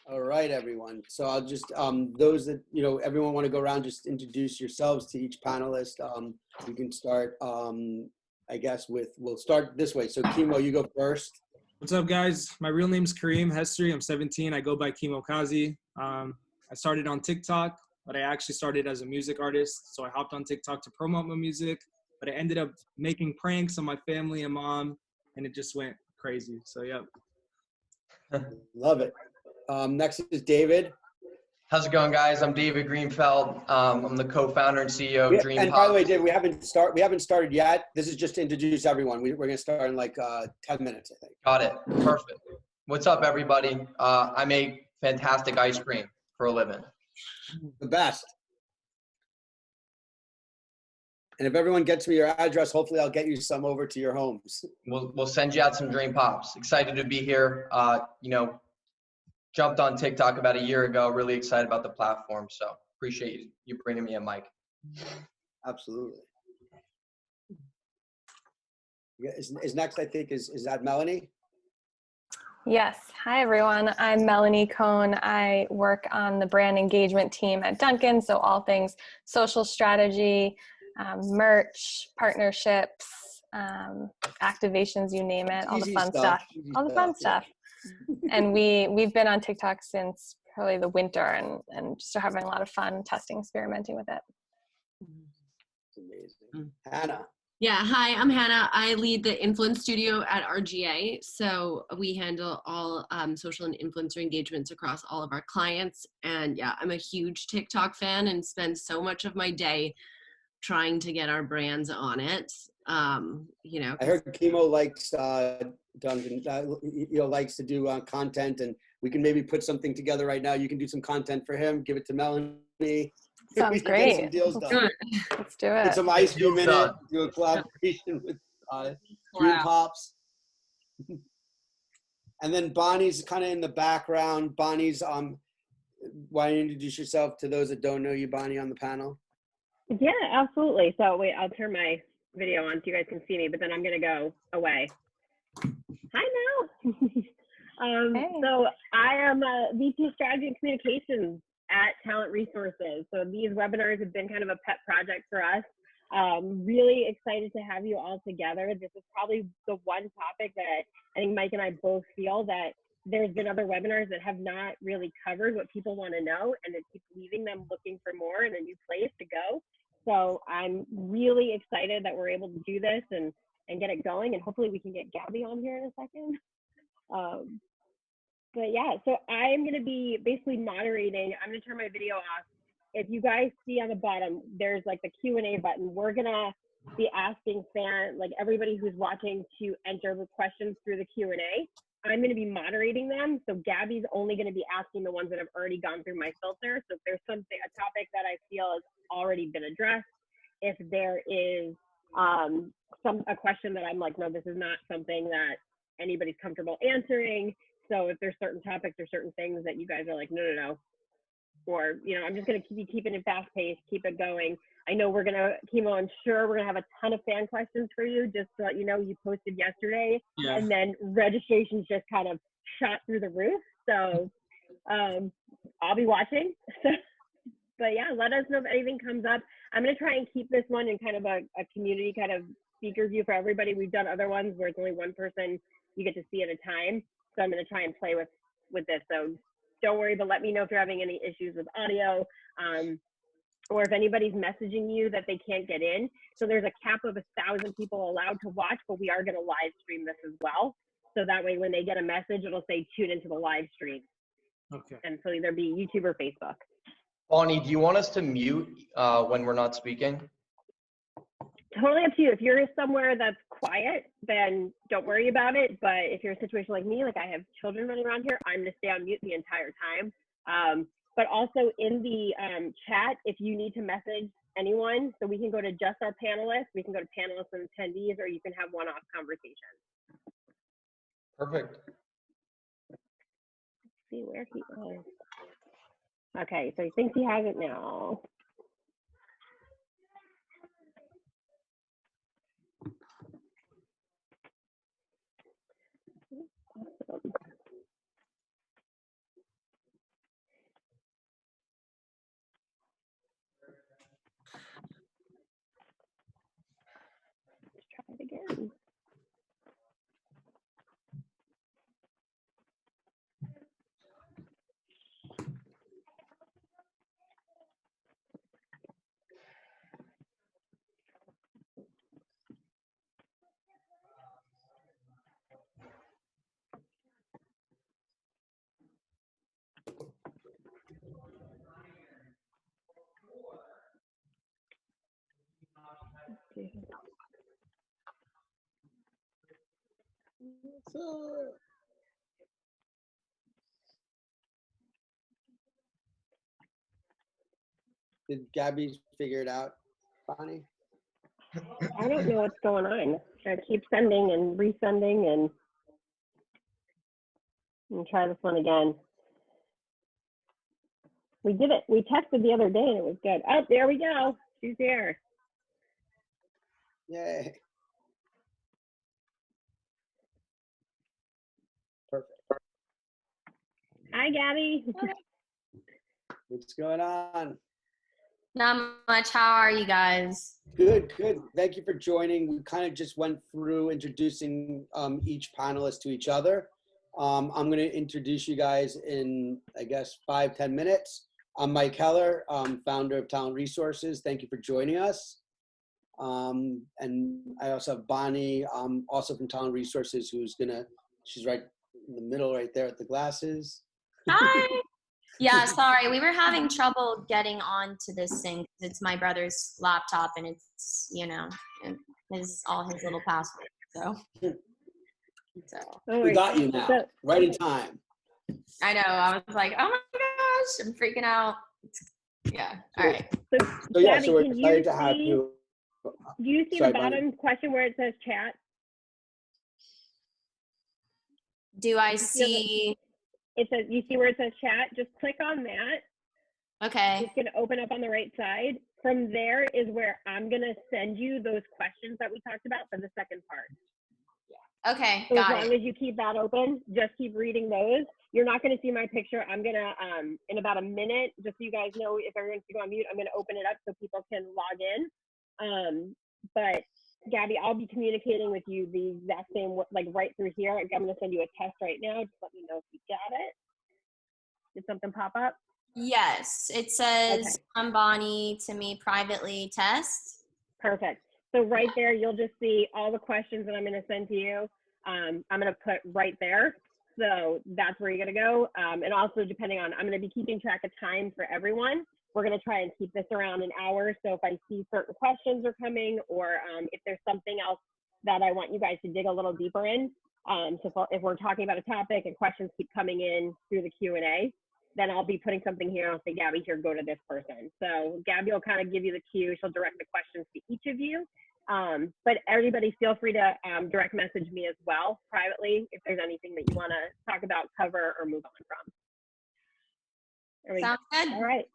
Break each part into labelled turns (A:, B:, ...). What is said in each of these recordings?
A: All right, everyone. So I'll just, those that, everyone want to go around, just introduce yourselves to each panelist. You can start, I guess, we'll start this way. So Keemo, you go first.
B: What's up, guys? My real name's Kareem Hestry. I'm 17. I go by Keemokazi. I started on TikTok, but I actually started as a music artist. So I hopped on TikTok to promote my music, but I ended up making pranks on my family and mom, and it just went crazy. So, yeah.
A: Love it. Next is David.
C: How's it going, guys? I'm David Greenfeld. I'm the co-founder and CEO of Dreampops.
A: And by the way, David, we haven't started yet. This is just to introduce everyone. We're going to start in like 10 minutes, I think.
C: Got it. Perfect. What's up, everybody? I make fantastic ice cream for a living.
A: The best. And if everyone gets me your address, hopefully I'll get you some over to your homes.
C: We'll send you out some Dreampops. Excited to be here. Jumped on TikTok about a year ago. Really excited about the platform. So appreciate you bringing me a mic.
A: Absolutely. Is next, I think, is that Melanie?
D: Yes. Hi, everyone. I'm Melanie Cohn. I work on the brand engagement team at Dunkin, so all things social strategy, merch, partnerships, activations, you name it, all the fun stuff. All the fun stuff. And we've been on TikTok since probably the winter and just are having a lot of fun testing, experimenting with it.
A: It's amazing. Hannah.
E: Yeah, hi, I'm Hannah. I lead the influence studio at RGA. So we handle all social and influencer engagements across all of our clients. And yeah, I'm a huge TikTok fan and spend so much of my day trying to get our brands on it.
A: I heard Keemo likes Dunkin, likes to do content, and we can maybe put something together right now. You can do some content for him, give it to Melanie.
D: Sounds great.
A: Get some deals done.
D: Let's do it.
A: Get some ice cream in it. Do a collaboration with Dreampops. And then Bonnie's kind of in the background. Bonnie's why don't you introduce yourself to those that don't know you, Bonnie, on the panel?
F: Yeah, absolutely. So wait, I'll turn my video on so you guys can see me, but then I'm gonna go away. Hi, Mel.
D: Hey.
F: So I am a VP of Strategy and Communications at Talent Resources. So these webinars have been kind of a pet project for us. Really excited to have you all together. This is probably the one topic that I think Mike and I both feel that there's been other webinars that have not really covered what people want to know, and it keeps leaving them looking for more and a new place to go. So I'm really excited that we're able to do this and get it going, and hopefully we can get Gabby on here in a second. But yeah, so I'm going to be basically moderating. I'm going to turn my video off. If you guys see on the bottom, there's like the Q&A button. We're going to be asking everybody who's watching to enter the questions through the Q&A. I'm going to be moderating them. So Gabby's only going to be asking the ones that have already gone through my filter. So if there's a topic that I feel has already been addressed, if there is a question that I'm like, no, this is not something that anybody's comfortable answering. So if there's certain topics or certain things that you guys are like, no, or, I'm just going to keep keeping it fast paced, keep it going. I know Keemo, I'm sure we're going to have a ton of fan questions for you, just to let you know, you posted yesterday, and then registrations just kind of shot through the roof. So I'll be watching. But yeah, let us know if anything comes up. I'm going to try and keep this one in kind of a community kind of speaker view for everybody. We've done other ones where it's only one person you get to see at a time. So I'm going to try and play with this. So don't worry, but let me know if you're having any issues with audio, or if anybody's messaging you that they can't get in. So there's a cap of 1,000 people allowed to watch, but we are going to live stream this as well. So that way, when they get a message, it'll say tune into the live stream.
B: Okay.
F: And so either be YouTube or Facebook.
C: Bonnie, do you want us to mute when we're not speaking?
F: Totally up to you. If you're somewhere that's quiet, then don't worry about it. But if you're in a situation like me, like I have children running around here, I'm going to stay on mute the entire time. But also in the chat, if you need to message anyone, so we can go to just our panelists, we can go to panelists and attendees, or you can have one-off conversations.
C: Perfect.
F: Let's see where he is. Okay, so he thinks he has it now. Awesome.
A: What's up? Did Gabby figure it out, Bonnie?
F: I don't know what's going on. I keep sending and resending and try this one again. We did it. We tested the other day and it was good. Oh, there we go. She's here.
A: Yay. Perfect.
F: Hi, Gabby.
A: What's going on?
G: Not much. How are you guys?
A: Good, good. Thank you for joining. We kind of just went through introducing each panelist to each other. I'm going to introduce you guys in, I guess, 5-10 minutes. I'm Mike Heller, founder of Talent Resources. Thank you for joining us. And I also have Bonnie, also from Talent Resources, she's right in the middle right there at the glasses.
G: Hi. Yeah, sorry. We were having trouble getting onto this thing. It's my brother's laptop and it's, all his little passwords. So.
A: We got you now, right in time.
G: I know. I was like, oh my gosh, I'm freaking out. Yeah. All right.
A: So yeah, so we're excited to have you.
F: Do you see the bottom question where it says chat?
G: Do I see?
F: It says, you see where it says chat? Just click on that.
G: Okay.
F: It's going to open up on the right side. From there is where I'm going to send you those questions that we talked about for the second part.
G: Okay,
F: so
G: got
F: as long as you keep that open, just keep reading those. You're not going to see my picture. I'm going to, in about a minute, just so you guys know, if everyone's to go on mute, I'm going to open it up so people can log in. But Gabby, I'll be communicating with you the exact same, like right through here. I'm going to send you a test right now. Just let me know if you got it. Did something pop up?
G: Yes, it says, okay. I'm Bonnie, to me privately test.
F: Perfect. So right there, you'll just see all the questions that I'm going to send to you. I'm going to put right there. So that's where you're going to go. And also depending on, I'm going to be keeping track of time for everyone. We're going to try and keep this around an hour. So if I see certain questions are coming, or if there's something else that I want you guys to dig a little deeper in. So if we're talking about a topic and questions keep coming in through the Q&A, then I'll be putting something here. I'll say, Gabby, here, go to this person. So Gabby will kind of give you the cue. She'll direct the questions to each of you. But everybody feel free to direct message me as well privately if there's anything that you want to talk about, cover, or move on from.
G: Sounds good.
F: All right.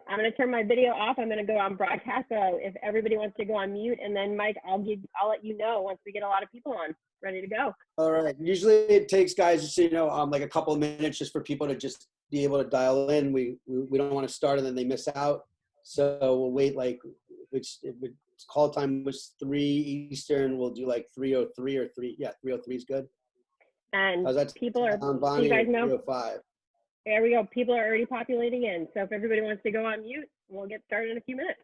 F: I'm going to turn my video off. I'm going to go on broadcast. So if everybody wants to go on mute, and then Mike, I'll let you know once we get a lot of people on, ready to go.
A: All right. Usually it takes, guys, just so you know, like a couple of minutes just for people to just be able to dial in. We don't want to start and then they miss out. So we'll wait, like, which call time was 3 Eastern. We'll do like 3:03 or 3. Yeah, 3:03 is good.
F: And
A: how's that
F: people are,
A: Bonnie,
F: you guys know,
A: 3:05.
F: There we go. People are already populating in. So if everybody wants to go on mute, we'll get started in a few minutes.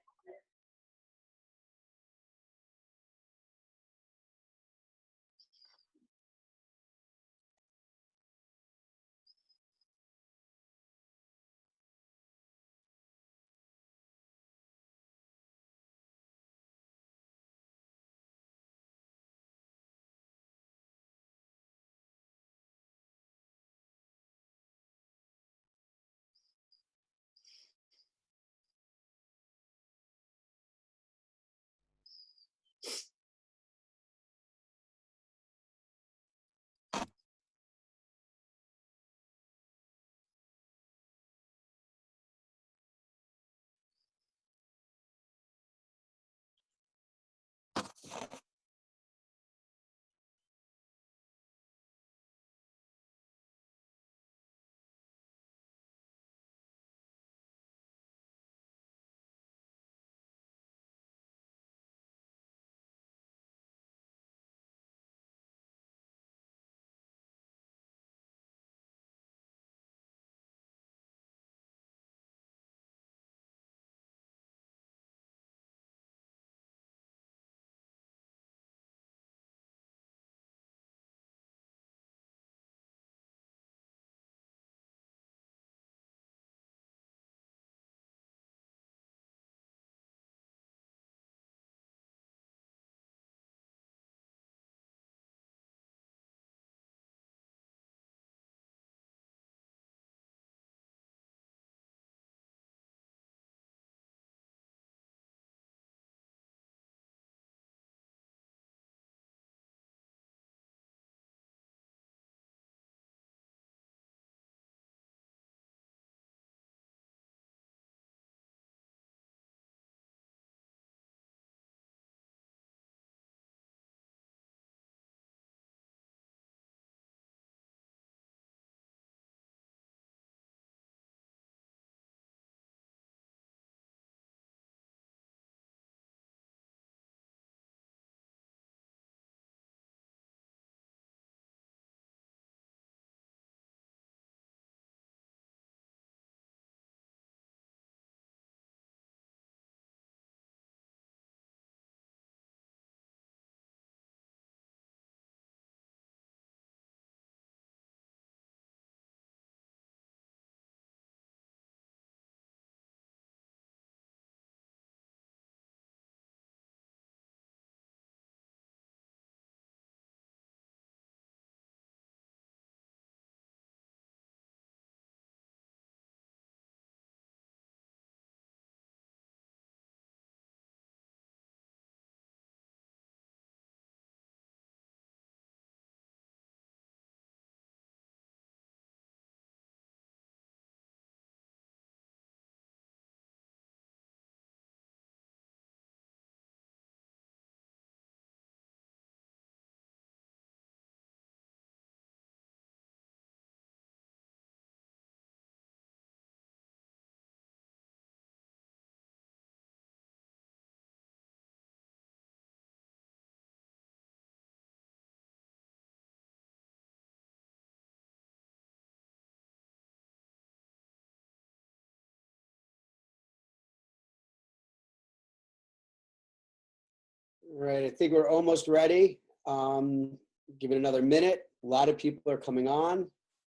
A: All right, I think we're almost ready. Give it another minute. A lot of people are coming on.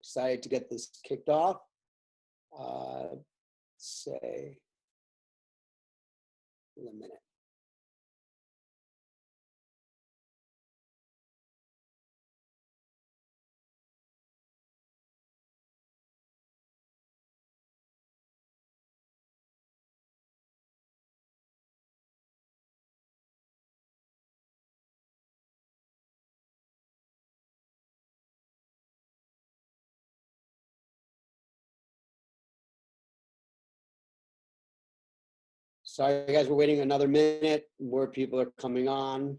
A: Excited to get this kicked off. Say in a minute. Sorry, guys, we're waiting another minute. More people are coming on.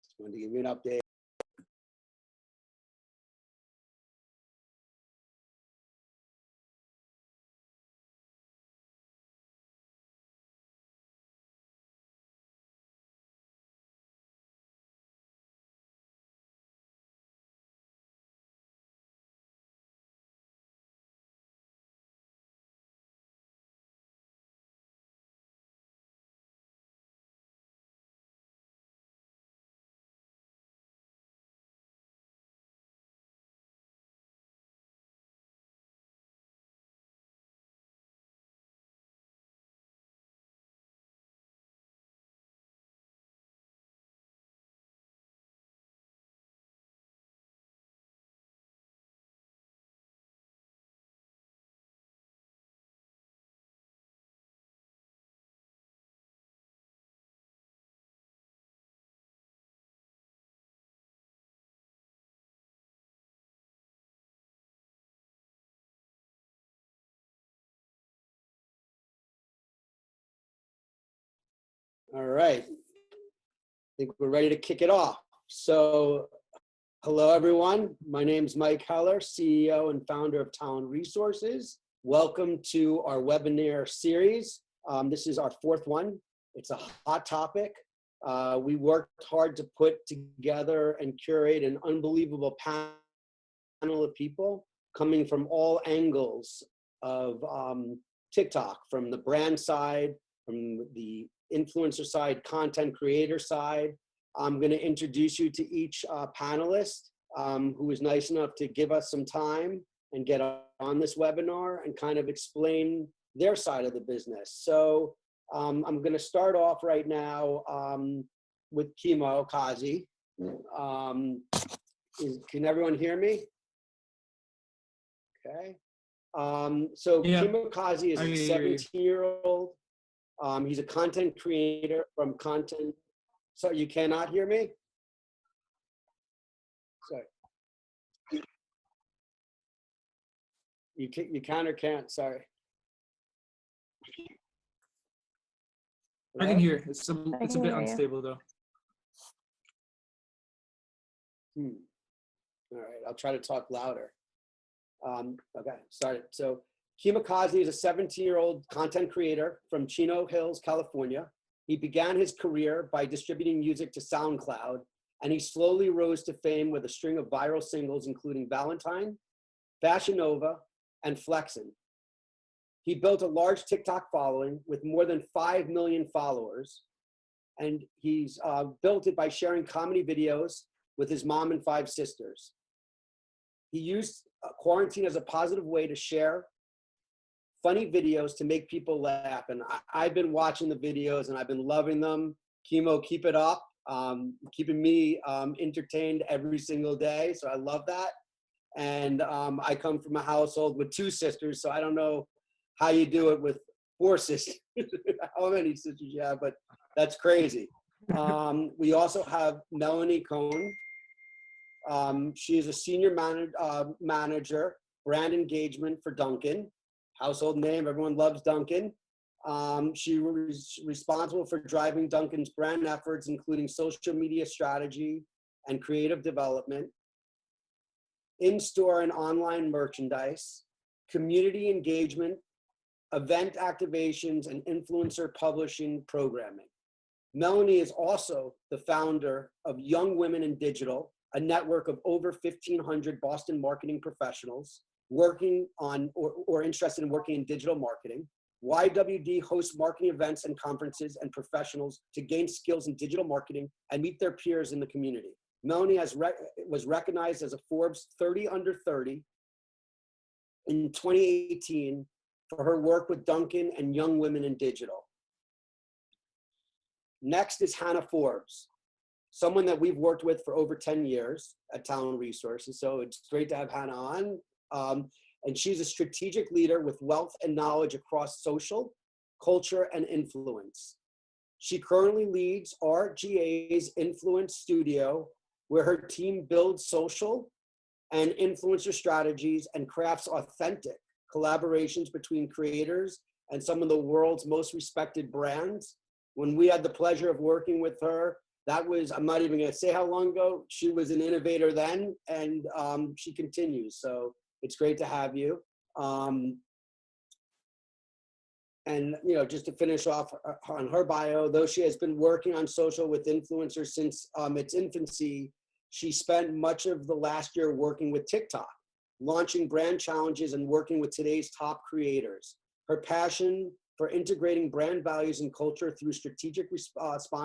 A: Just wanted to give you an update. All right, I think we're ready to kick it off. So, hello everyone. My name is Mike Heller, CEO and founder of Talent Resources. Welcome to our webinar series. This is our fourth one. It's a hot topic. We worked hard to put together and curate an unbelievable panel of people coming from all angles of TikTok, from the brand side, from the influencer side, content creator side. I'm going to introduce you to each panelist who was nice enough to give us some time and get on this webinar and kind of explain their side of the business. So I'm going to start off right now with Keemokazi. Can everyone hear me? Okay. So yeah. Keemokazi is a 17-year-old. He's a content creator from content. So you cannot hear me? Sorry. You can or can't, sorry.
B: I can hear. It's a bit unstable though.
A: All right, I'll try to talk louder. Okay, started. So Keemokazi is a 17-year-old content creator from Chino Hills, California. He began his career by distributing music to SoundCloud, and he slowly rose to fame with a string of viral singles, including Valentine, Fashion Nova, and Flexin'. He built a large TikTok following with more than 5 million followers, and he's built it by sharing comedy videos with his mom and 5 sisters. He used quarantine as a positive way to share funny videos to make people laugh. And I've been watching the videos and I've been loving them. Keemo, keep it up. Keeping me entertained every single day. So I love that. And I come from a household with 2 sisters, so I don't know how you do it with 4 sisters, how many sisters you have, but that's crazy. We also have Melanie Cohn. She is a senior manager, brand engagement for Dunkin. Household name, everyone loves Dunkin. She was responsible for driving Dunkin's brand efforts, including social media strategy and creative development, in-store and online merchandise, community engagement, event activations, and influencer publishing programming. Melanie is also the founder of Young Women in Digital, a network of over 1,500 Boston marketing professionals working on or interested in working in digital marketing. YWD hosts marketing events and conferences and professionals to gain skills in digital marketing and meet their peers in the community. Melanie was recognized as a Forbes 30 under 30 in 2018 for her work with Dunkin and young women in digital. Next is Hannah Forbes, someone that we've worked with for over 10 years at Talent Resources. So it's great to have Hannah on. And she's a strategic leader with wealth and knowledge across social, culture, and influence. She currently leads RGA's Influence Studio, where her team builds social and influencer strategies and crafts authentic collaborations between creators and some of the world's most respected brands. When we had the pleasure of working with her, that was, I'm not even gonna say how long ago, she was an innovator then, and she continues. So it's great to have you. And you know, just to finish off on her bio, though she has been working on social with influencers since its infancy, she spent much of the last year working with TikTok, launching brand challenges and working with today's top creators. Her passion for integrating brand values and culture through strategic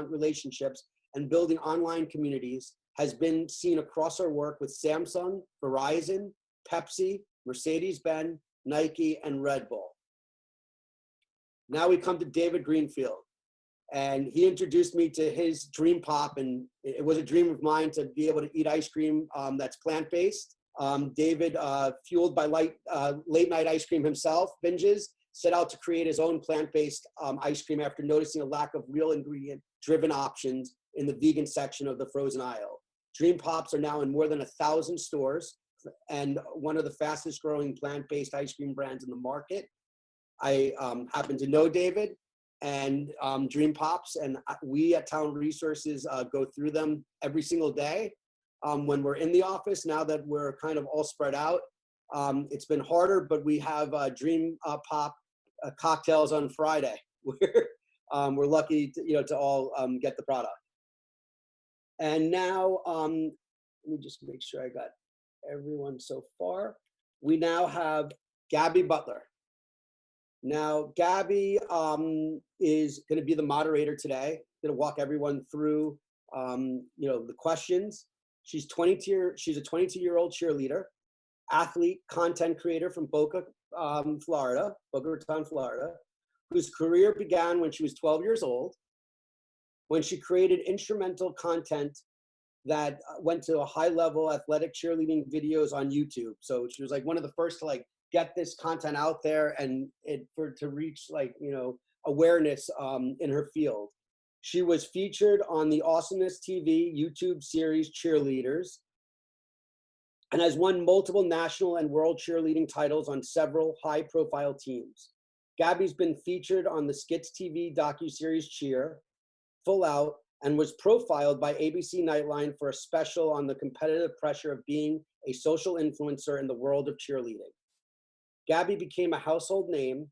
A: relationships and building online communities has been seen across her work with Samsung, Verizon, Pepsi, Mercedes-Benz, Nike, and Red Bull. Now we come to David Greenfield, and he introduced me to his Dreampop, and it was a dream of mine to be able to eat ice cream that's plant-based. David, fueled by late-night ice cream himself, binges, set out to create his own plant-based ice cream after noticing a lack of real ingredient-driven options in the vegan section of the frozen aisle. Dreampops are now in more than 1,000 stores and one of the fastest growing plant-based ice cream brands in the market. I happen to know David and Dreampops, and we at Talent Resources go through them every single day when we're in the office. Now that we're kind of all spread out, it's been harder, but we have Dreampop cocktails on Friday. We're lucky to all get the product. And now, let me just make sure I got everyone so far. We now have Gabby Butler. Now, Gabby is going to be the moderator today. Going to walk everyone through, the questions. She's a 22-year-old cheerleader, athlete, content creator from Boca Raton, Florida, whose career began when she was 12 years old, when she created instrumental content that went to a high-level athletic cheerleading videos on YouTube. So she was like one of the first to get this content out there and to reach awareness in her field. She was featured on the Awesomeness TV YouTube series Cheerleaders and has won multiple national and world cheerleading titles on several high-profile teams. Gabby's been featured on the Skits TV docuseries Cheer, Full Out, and was profiled by ABC Nightline for a special on the competitive pressure of being a social influencer in the world of cheerleading. Gabby became a household name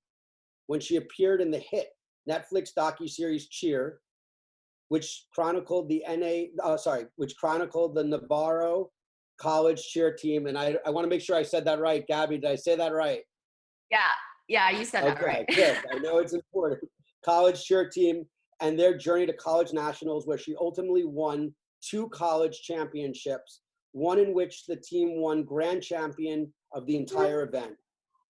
A: when she appeared in the hit Netflix docuseries Cheer, which chronicled the Navarro college cheer team. And I want to make sure I said that right. Gabby, did I say that right?
E: Yeah, you said that right.
A: Good. I know it's important. College cheer team and their journey to college nationals, where she ultimately won 2 college championships, one in which the team won grand champion of the entire event.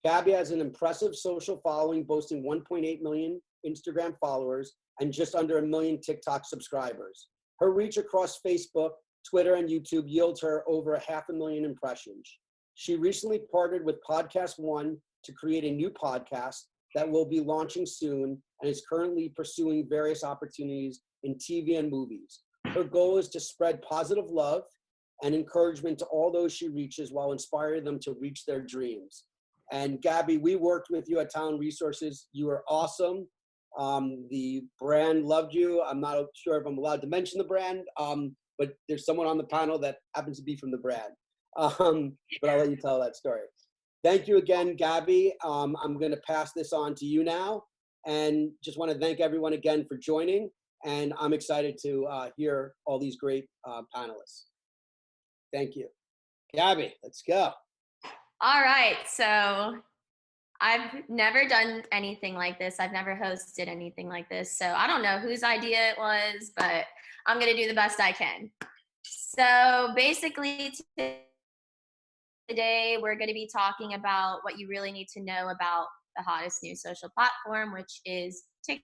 A: Gabby has an impressive social following, boasting 1.8 million Instagram followers and just under 1 million TikTok subscribers. Her reach across Facebook, Twitter, and YouTube yields her over 500,000 impressions. She recently partnered with Podcast One to create a new podcast that will be launching soon and is currently pursuing various opportunities in TV and movies. Her goal is to spread positive love and encouragement to all those she reaches while inspiring them to reach their dreams. And Gabby, we worked with you at Talent Resources. You were awesome. The brand loved you. I'm not sure if I'm allowed to mention the brand, but there's someone on the panel that happens to be from the brand. But I'll let you tell that story. Thank you again, Gabby. I'm going to pass this on to you now, and just want to thank everyone again for joining. And I'm excited to hear all these great panelists. Thank you. Gabby, let's go.
G: All right, so I've never done anything like this. I've never hosted anything like this. So I don't know whose idea it was, but I'm going to do the best I can. So basically today we're going to be talking about what you really need to know about the hottest new social platform, which is TikTok.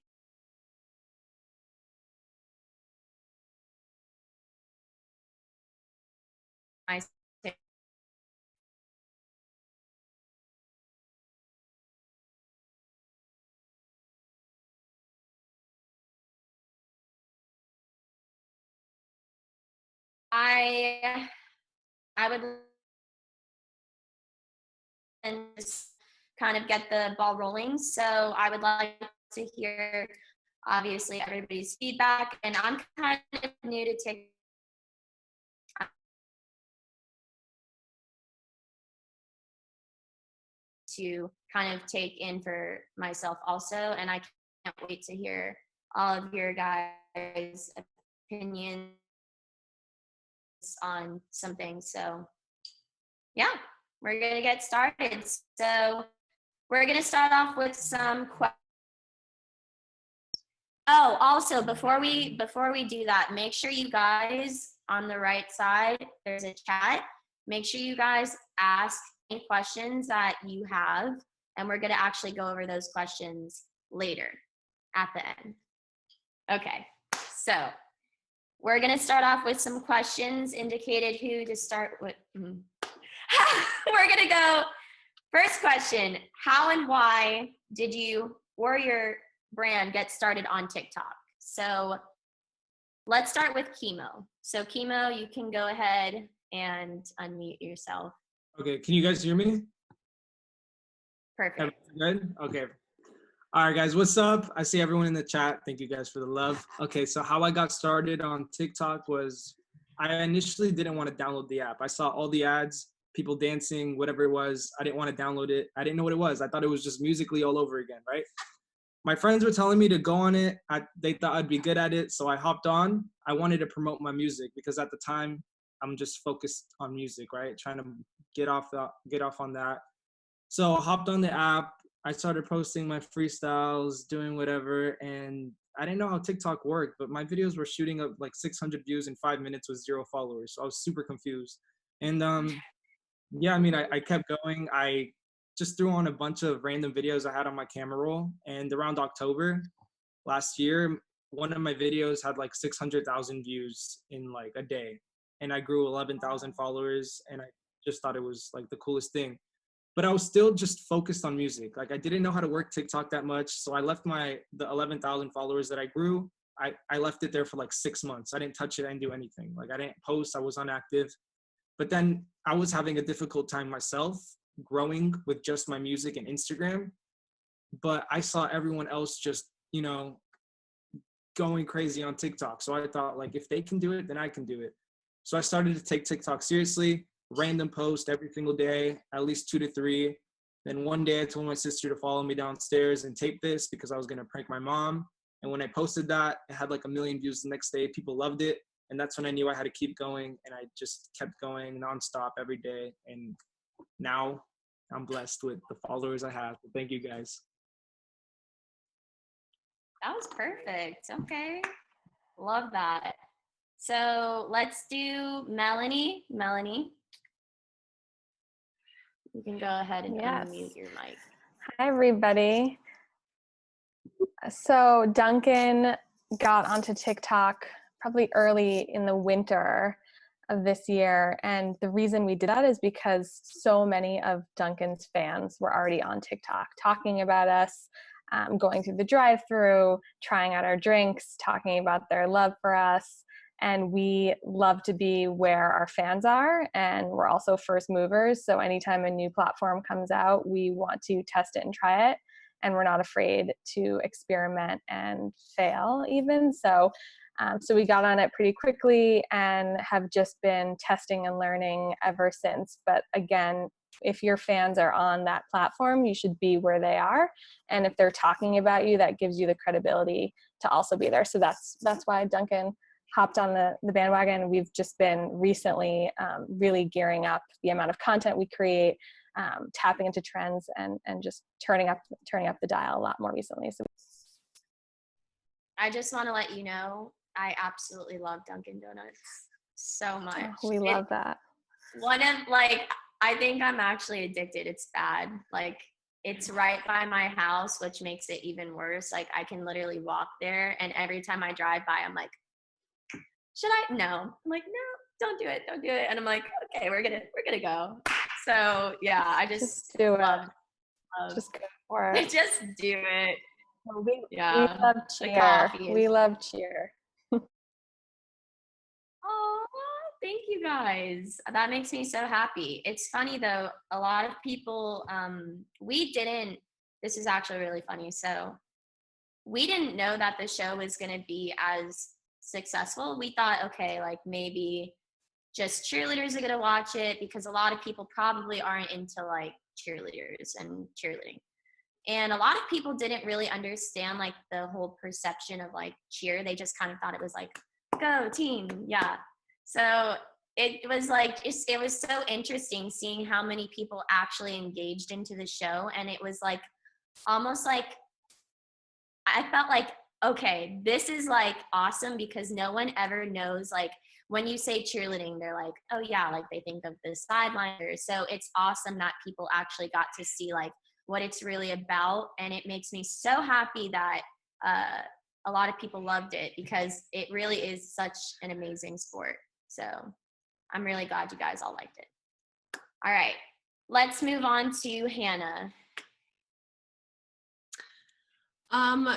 G: I would and just kind of get the ball rolling. So I would like to hear, obviously, everybody's feedback. And I'm kind of new to TikTok. To kind of take in for myself also. And I can't wait to hear all of your guys' opinions on some things. So yeah, we're going to get started. So we're going to start off with some questions. Oh, also before we do that, make sure you guys on the right side, there's a chat. Make sure you guys ask any questions that you have, and we're going to actually go over those questions later at the end. Okay, so we're going to start off with some questions indicated who to start with. We're going to go, first question, how and why did you or your brand get started on TikTok? So let's start with Keemo. So Keemo, you can go ahead and unmute yourself.
B: Okay, can you guys hear me?
G: Perfect.
B: Good? Okay. All right, guys, what's up? I see everyone in the chat. Thank you guys for the love. Okay, so how I got started on TikTok was I initially didn't want to download the app. I saw all the ads, people dancing, whatever it was. I didn't want to download it. I didn't know what it was. I thought it was just Musical.ly all over again, right? My friends were telling me to go on it. They thought I'd be good at it, so I hopped on. I wanted to promote my music because at the time, I'm just focused on music, right? Trying to get off on that. So I hopped on the app. I started posting my freestyles, doing whatever, and I didn't know how TikTok worked, but my videos were shooting up like 600 views in 5 minutes with 0 followers. So I was super confused. And yeah, I mean, I kept going. I just threw on a bunch of random videos I had on my camera roll. And around October last year, one of my videos had like 600,000 views in like a day. And I grew 11,000 followers, and I just thought it was like the coolest thing. But I was still just focused on music. Like I didn't know how to work TikTok that much. So I left the 11,000 followers that I grew. I left it there for like 6 months. I didn't touch it. I didn't do anything. Like I didn't post. I was inactive. But then I was having a difficult time myself growing with just my music and Instagram. But I saw everyone else just, going crazy on TikTok. So I thought, like, if they can do it, then I can do it. So I started to take TikTok seriously, random post every single day, at least 2 to 3. Then one day I told my sister to follow me downstairs and tape this because I was going to prank my mom. And when I posted that, it had like 1 million views the next day. People loved it. And that's when I knew I had to keep going. And I just kept going nonstop every day. And now I'm blessed with the followers I have. So thank you guys.
G: That was perfect. Okay. Love that. So let's do Melanie. Melanie, you can go ahead and unmute your mic.
D: Hi, everybody. So Dunkin got onto TikTok probably early in the winter of this year. And the reason we did that is because so many of Dunkin's fans were already on TikTok talking about us, going through the drive-through, trying out our drinks, talking about their love for us. And we love to be where our fans are, and we're also first movers. So anytime a new platform comes out, we want to test it and try it. And we're not afraid to experiment and fail even. So we got on it pretty quickly and have just been testing and learning ever since. But again, if your fans are on that platform, you should be where they are. And if they're talking about you, that gives you the credibility to also be there. So that's why Dunkin hopped on the bandwagon. We've just been recently really gearing up the amount of content we create, tapping into trends and just turning up the dial a lot more recently. So
G: I just want to let you know, I absolutely love Dunkin' Donuts so much.
D: we love that.
G: I think I'm actually addicted. It's bad. Like, it's right by my house, which makes it even worse. Like, I can literally walk there, and every time I drive by, I'm like, should I? No. I'm like, no, don't do it. And I'm like, okay, we're gonna go. So yeah, I just
D: do
G: love,
D: it. Just go for it.
G: just do it.
D: We
G: Yeah.
D: love
G: The
D: cheer.
G: coffee is-
D: We love cheer.
G: Oh, thank you guys. That makes me so happy. It's funny though, a lot of people, this is actually really funny. So we didn't know that the show was going to be as successful. We thought, okay, like maybe just cheerleaders are going to watch it, because a lot of people probably aren't into like cheerleaders and cheerleading. And a lot of people didn't really understand like the whole perception of like cheer. They just kind of thought it was like, go team. Yeah. So it was like, it was so interesting seeing how many people actually engaged into the show. And it was like, almost like, I felt like, okay, this is like awesome, because no one ever knows, like when you say cheerleading, they're like, oh yeah, like they think of the sideliners. So it's awesome that people actually got to see like what it's really about. And it makes me so happy that a lot of people loved it, because it really is such an amazing sport. So I'm really glad you guys all liked it. All right, let's move on to Hannah.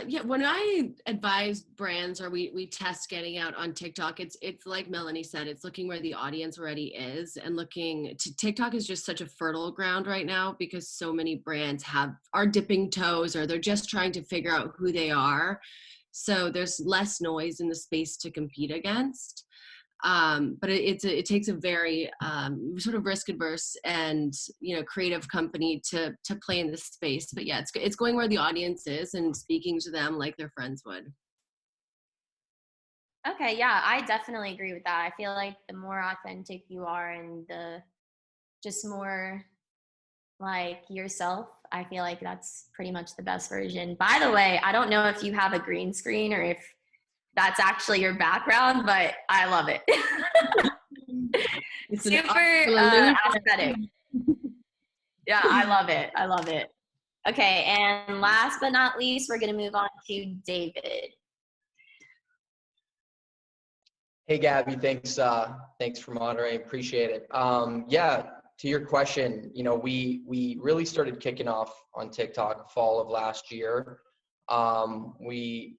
E: Yeah, when I advise brands or we test getting out on TikTok, it's like Melanie said, it's looking where the audience already is, and looking to TikTok is just such a fertile ground right now, because so many brands are dipping toes, or they're just trying to figure out who they are. So there's less noise in the space to compete against. But it takes a very sort of risk adverse and creative company to play in this space. But yeah, it's going where the audience is and speaking to them like their friends would.
G: Okay, yeah, I definitely agree with that. I feel like the more authentic you are and the just more like yourself, I feel like that's pretty much the best version. By the way, I don't know if you have a green screen or if that's actually your background, but I love it.
E: It's
G: super aesthetic. Yeah, I love it. Okay, and last but not least, we're gonna move on to David.
C: Hey Gabby, thanks for moderating. Appreciate it. Yeah, to your question, we really started kicking off on TikTok fall of last year. We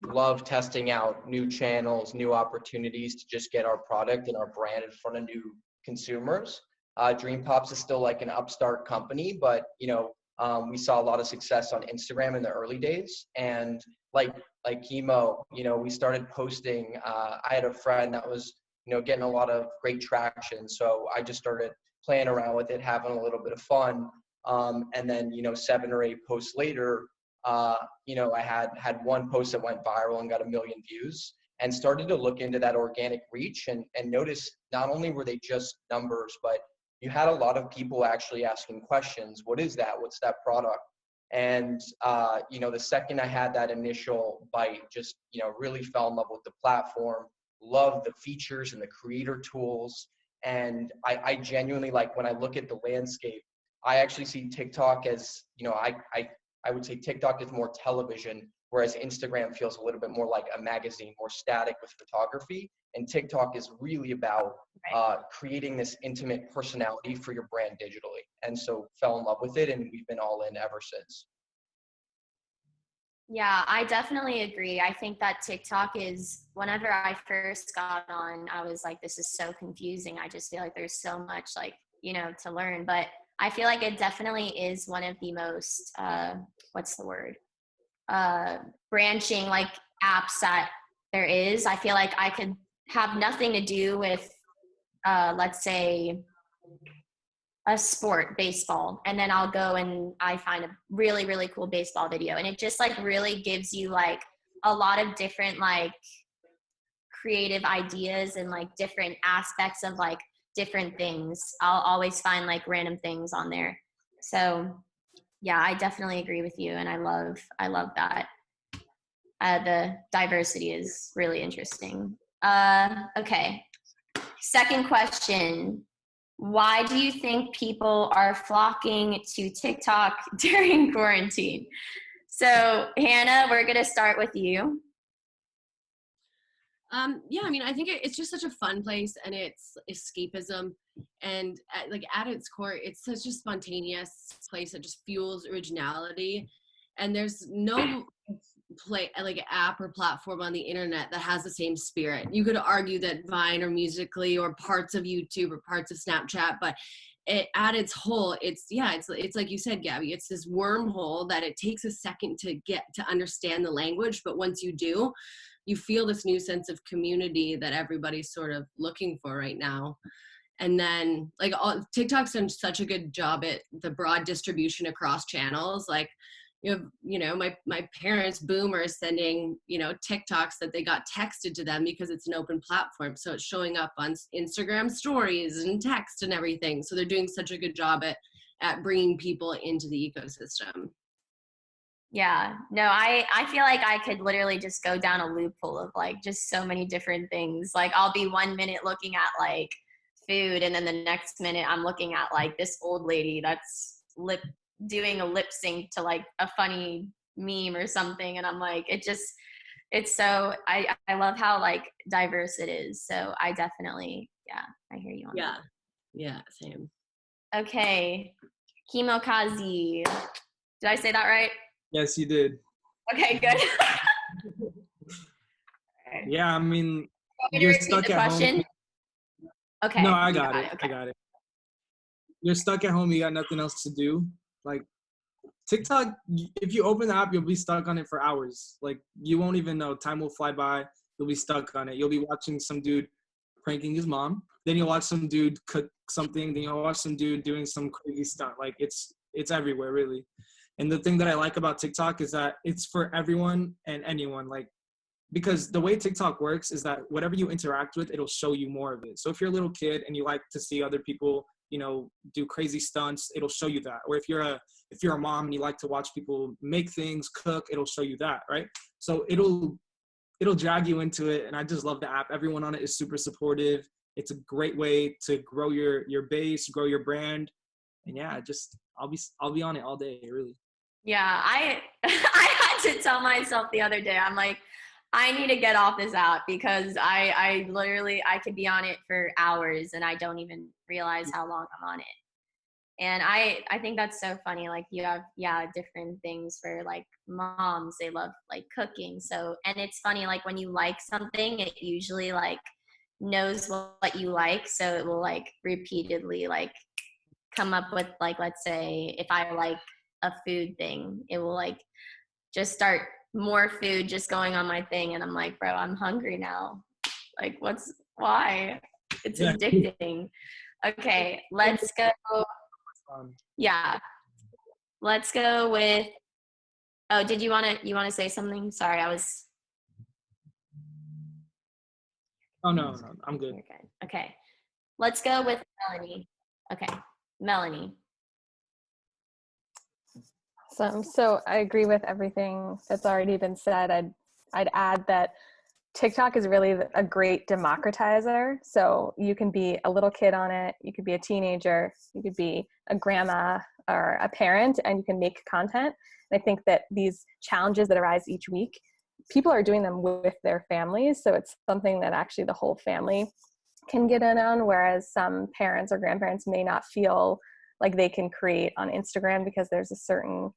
C: love testing out new channels, new opportunities to just get our product and our brand in front of new consumers. Dreampops is still like an upstart company, but we saw a lot of success on Instagram in the early days, and like Keemo, we started posting. I had a friend that was getting a lot of great traction, so I just started playing around with it, having a little bit of fun, and then 7 or 8 posts later, I had one post that went viral and got 1 million views, and started to look into that organic reach and notice not only were they just numbers, but you had a lot of people actually asking questions. What is that? What's that product? And, the second I had that initial bite, just, really fell in love with the platform, loved the features and the creator tools. And I genuinely, like, when I look at the landscape, I actually see TikTok as, I would say TikTok is more television, whereas Instagram feels a little bit more like a magazine, more static with photography. And TikTok is really about creating this intimate personality for your brand digitally. And so fell in love with it, and we've been all in ever since.
G: Yeah, I definitely agree. I think that TikTok is, whenever I first got on, I was like, this is so confusing. I just feel like there's so much to learn. But I feel like it definitely is one of the most, branching like apps that there is. I feel like I could have nothing to do with, let's say, a sport, baseball, and then I'll go and I find a really, really cool baseball video, and it just like really gives you like a lot of different like creative ideas and like different aspects of like different things. I'll always find like random things on there. So yeah, I definitely agree with you, and I love that. The diversity is really interesting. Okay. Second question. Why do you think people are flocking to TikTok during quarantine? So Hannah, we're going to start with you.
E: Yeah, I mean, I think it's just such a fun place, and it's escapism, and at its core, it's such a spontaneous place that just fuels originality. And there's no app or platform on the internet that has the same spirit. You could argue that Vine or Musical.ly or parts of YouTube or parts of Snapchat, but at its whole, it's like you said, Gabby, it's this wormhole that it takes a second to get to understand the language, but once you do, you feel this new sense of community that everybody's sort of looking for right now. And then TikTok's done such a good job at the broad distribution across channels. Like, my parents, boomers, sending, TikToks that they got texted to them because it's an open platform. So it's showing up on Instagram stories and text and everything. So they're doing such a good job at bringing people into the ecosystem.
G: Yeah, no, I feel like I could literally just go down a loophole of like just so many different things. Like I'll be 1 minute looking at like food, and then the next minute I'm looking at like this old lady that's doing a lip sync to like a funny meme or something, and I'm like, it's so I love how like diverse it is. So I definitely, I hear you on that.
E: Yeah, same.
G: Okay, Keemokazi, did I say that right?
B: Yes, you did.
G: Okay, good.
B: Yeah, I mean, you're stuck at home.
G: Okay.
B: No, I got it.
G: Okay.
B: I got it. You're stuck at home. You got nothing else to do. Like TikTok, if you open the app, you'll be stuck on it for hours. Like you won't even know. Time will fly by. You'll be stuck on it. You'll be watching some dude pranking his mom. Then you'll watch some dude cook something. Then you'll watch some dude doing some crazy stunt. Like it's everywhere, really. And the thing that I like about TikTok is that it's for everyone and anyone. Like, because the way TikTok works is that whatever you interact with, it'll show you more of it. So if you're a little kid and you like to see other people, do crazy stunts, it'll show you that. Or if you're a mom and you like to watch people make things, cook, it'll show you that, right? So it'll drag you into it. And I just love the app. Everyone on it is super supportive. It's a great way to grow your base, grow your brand. And yeah, I'll be on it all day, really.
G: Yeah, I had to tell myself the other day, I'm like, I need to get off this app because I literally, I could be on it for hours and I don't even realize how long I'm on it. And I think that's so funny. Like you have, different things for like moms, they love like cooking. So, and it's funny, like when you like something, it usually like knows what you like. So it will like repeatedly like come up with like, let's say if I like a food thing, it will like just start more food just going on my thing, and I'm like, bro, I'm hungry now. Like why? It's addicting. Okay, let's go. Yeah, let's go with, oh, did you want to say something? Sorry, I was.
B: Oh no, I'm good.
G: You're good. Okay, let's go with Melanie. Okay, Melanie.
D: So I agree with everything that's already been said. I'd add that TikTok is really a great democratizer. So you can be a little kid on it, you could be a teenager, you could be a grandma or a parent, and you can make content. And I think that these challenges that arise each week, people are doing them with their families. So it's something that actually the whole family can get in on, whereas some parents or grandparents may not feel like they can create on Instagram because there's a certain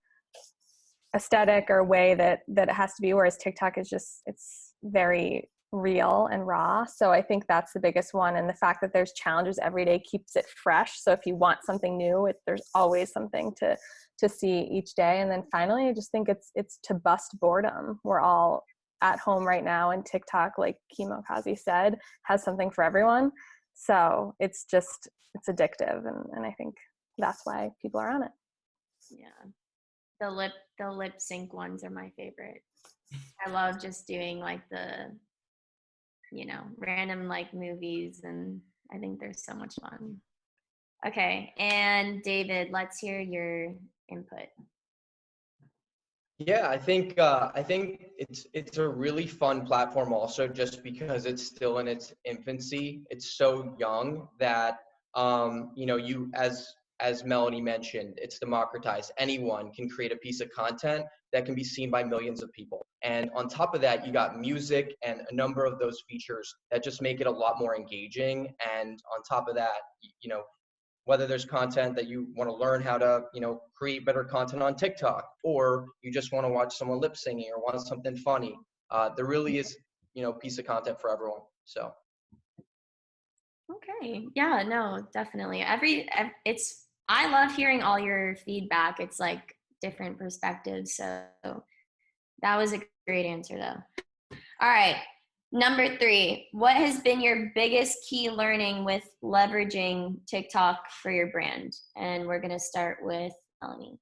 D: aesthetic or way that it has to be, whereas TikTok is just, it's very real and raw. So I think that's the biggest one. And the fact that there's challenges every day keeps it fresh. So if you want something new, there's always something to see each day. And then finally, I just think it's to bust boredom. We're all at home right now, and TikTok, like Keemokazi said, has something for everyone. So it's addictive. And I think that's why people are on it.
G: Yeah. The lip sync ones are my favorite. I love just doing like the, random like movies and I think they're so much fun. Okay, and David, let's hear your input.
C: Yeah, I think it's a really fun platform also just because it's still in its infancy. It's so young that you know, you as Melanie mentioned, it's democratized. Anyone can create a piece of content that can be seen by millions of people. And on top of that, you got music and a number of those features that just make it a lot more engaging. And on top of that, you know, whether there's content that you want to learn how to, you know, create better content on TikTok, or you just want to watch someone lip singing or want something funny. There really is, you know, a piece of content for everyone. So.
G: Okay. Yeah, no, definitely. I love hearing all your feedback. It's like different perspectives. So that was a great answer though. All right. Number 3, what has been your biggest key learning with leveraging TikTok for your brand? And we're going to start with Melanie.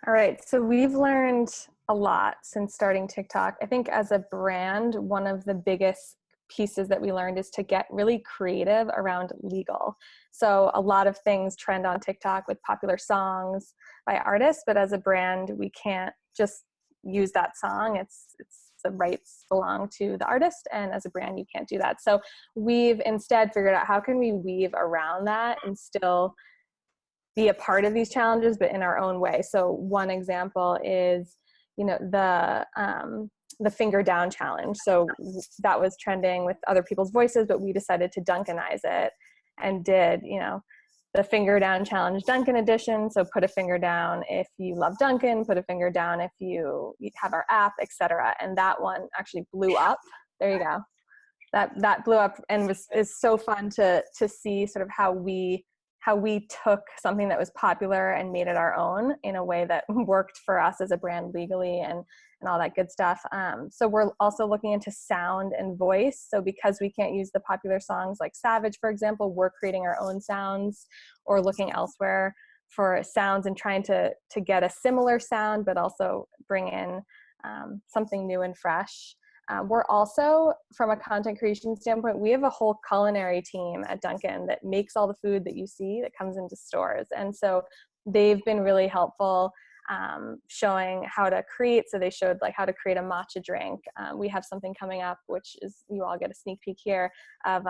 D: All right, so we've learned a lot since starting TikTok. I think as a brand, one of the biggest pieces that we learned is to get really creative around legal. So a lot of things trend on TikTok with popular songs by artists, but as a brand, we can't just use that song. It's the rights belong to the artist, and as a brand, you can't do that. So we've instead figured out how can we weave around that and still be a part of these challenges, but in our own way. So one example is, you know, the finger down challenge. So that was trending with other people's voices, but we decided to Dunkinize it and did, you know, the finger down challenge Dunkin edition. So put a finger down if you love Dunkin, put a finger down if you have our app, etc. And that one actually blew up. There you go. That blew up and is so fun to see sort of how we took something that was popular and made it our own in a way that worked for us as a brand legally and all that good stuff. So we're also looking into sound and voice. So because we can't use the popular songs like Savage, for example, we're creating our own sounds or looking elsewhere for sounds and trying to get a similar sound, but also bring in something new and fresh. We're also, from a content creation standpoint, we have a whole culinary team at Dunkin that makes all the food that you see that comes into stores. And so they've been really helpful showing how to create. So they showed like how to create a matcha drink. We have something coming up, which is, you all get a sneak peek here, of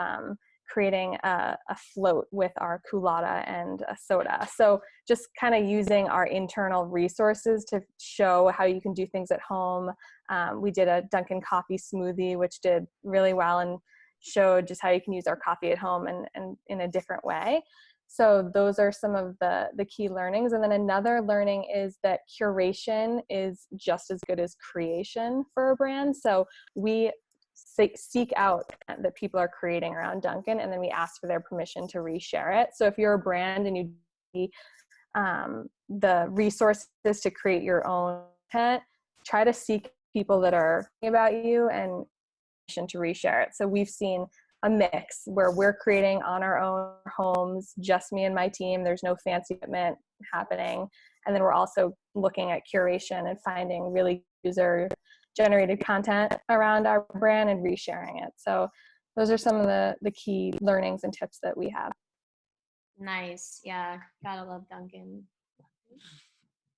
D: creating a float with our culotta and a soda. So just kind of using our internal resources to show how you can do things at home. We did a Dunkin' coffee smoothie, which did really well and showed just how you can use our coffee at home and in a different way. So those are some of the key learnings. And then another learning is that curation is just as good as creation for a brand. So we seek out that people are creating around Dunkin', and then we ask for their permission to reshare it. So if you're a brand and you need the resources to create your own content, try to seek people that are about you and permission to reshare it. So we've seen a mix where we're creating on our own homes, just me and my team. There's no fancy equipment happening. And then we're also looking at curation and finding really user-generated content around our brand and resharing it. So those are some of the key learnings and tips that we have.
G: Nice. Yeah, gotta love Dunkin'.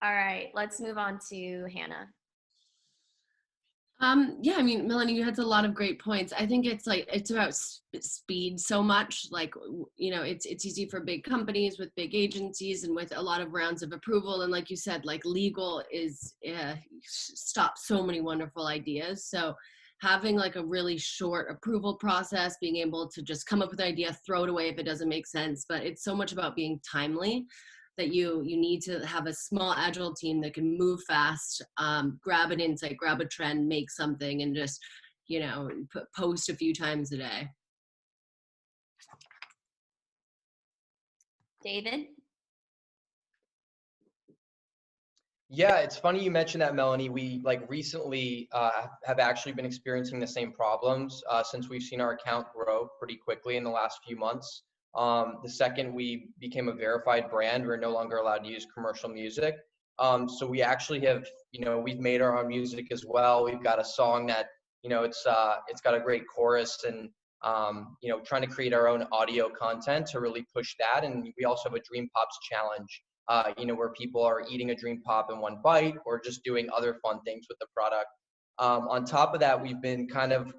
G: All right, let's move on to Hannah.
E: Yeah, I mean, Melanie, you had a lot of great points. I think it's like, it's about speed so much. Like, you know, it's easy for big companies with big agencies and with a lot of rounds of approval. And like you said, like legal is stops so many wonderful ideas. So having like a really short approval process, being able to just come up with an idea, throw it away if it doesn't make sense. But it's so much about being timely, that you need to have a small agile team that can move fast, grab an insight, grab a trend, make something, and just, you know, post a few times a day.
G: David?
C: Yeah, it's funny you mentioned that, Melanie. We like recently have actually been experiencing the same problems since we've seen our account grow pretty quickly in the last few months. The second we became a verified brand, we're no longer allowed to use commercial music. So we actually have, you know, we've made our own music as well. We've got a song that, you know, it's got a great chorus, and trying to create our own audio content to really push that. And we also have a Dreampops challenge, where people are eating a Dream Pop in one bite or just doing other fun things with the product. On top of that, we've been kind of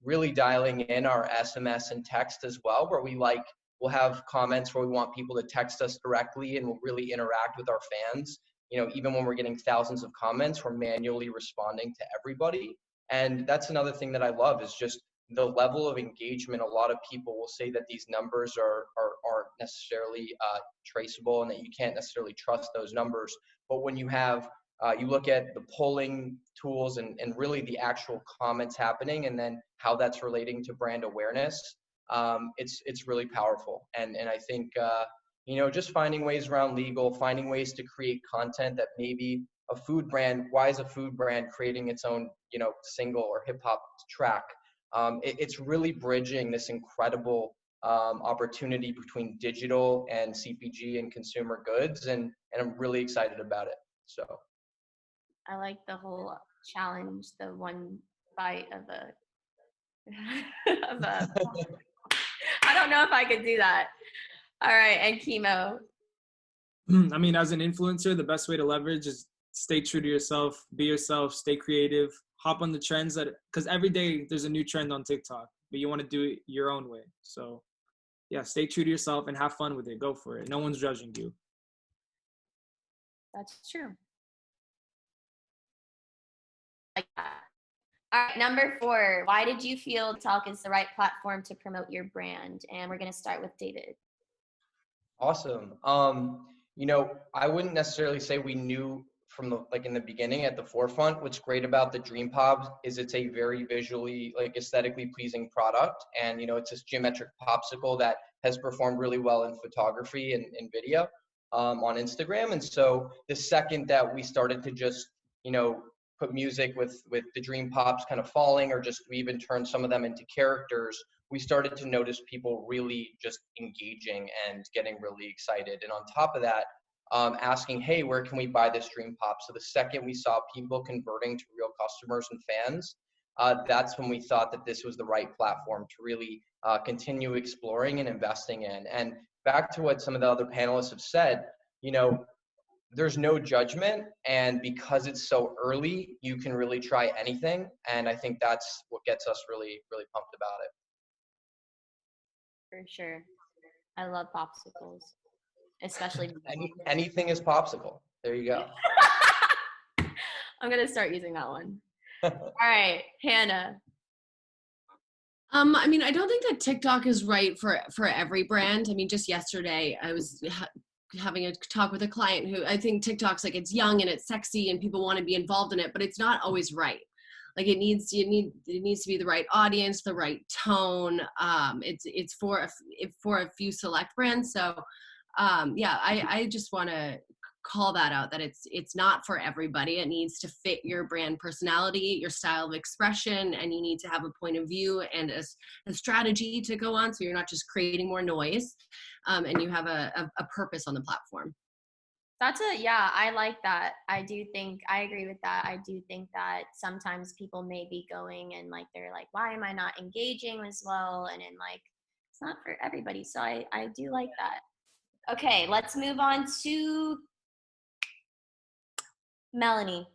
C: really dialing in our SMS and text as well, where we'll have comments where we want people to text us directly and we'll really interact with our fans. Even when we're getting thousands of comments, we're manually responding to everybody. And that's another thing that I love is just the level of engagement. A lot of people will say that these numbers aren't necessarily traceable and that you can't necessarily trust those numbers. But when you have, you look at the polling tools and really the actual comments happening and then how that's relating to brand awareness, it's really powerful. And I think, just finding ways around legal, finding ways to create content that maybe a food brand, why is a food brand creating its own, single or hip hop track? It's really bridging this incredible opportunity between digital and CPG and consumer goods. And I'm really excited about it. So
G: I like the whole challenge, the one bite of a I don't know if I could do that. All right, and Keemo.
B: I mean, as an influencer, the best way to leverage is stay true to yourself, be yourself, stay creative, hop on the trends because every day there's a new trend on TikTok, but you want to do it your own way. So yeah, stay true to yourself and have fun with it. Go for it. No one's judging you.
G: That's true. Like that. All right, number 4. Why did you feel Tock is the right platform to promote your brand? And we're going to start with David.
C: Awesome. I wouldn't necessarily say we knew from in the beginning at the forefront. What's great about the Dreampops is it's a very visually, aesthetically pleasing product. And, it's this geometric popsicle that has performed really well in photography and video on Instagram. And so the second that we started to just, put music with the Dreampops kind of falling, or just we even turned some of them into characters, we started to notice people really just engaging and getting really excited. And on top of that, asking, hey, where can we buy this Dreampop? So the second we saw people converting to real customers and fans, that's when we thought that this was the right platform to really continue exploring and investing in. And back to what some of the other panelists have said, there's no judgment, and because it's so early, you can really try anything. And I think that's what gets us really, really pumped about it.
G: For sure. I love popsicles, especially
C: anything is popsicle. There you go.
G: I'm gonna start using that one. All right, Hannah.
E: I mean, I don't think that TikTok is right for every brand. I mean, just yesterday I was having a talk with a client who I think TikTok's it's young and it's sexy and people want to be involved in it, but it's not always right. It needs to be the right audience, the right tone. It's for a few select brands. So I just want to call that out, that it's not for everybody. It needs to fit your brand personality, your style of expression, and you need to have a point of view and a strategy to go on, so you're not just creating more noise, and you have a purpose on the platform.
G: I like that. I agree with that. I do think that sometimes people may be going and they're like, why am I not engaging as well? And then it's not for everybody. So I do like that. Okay, let's move on to Melanie.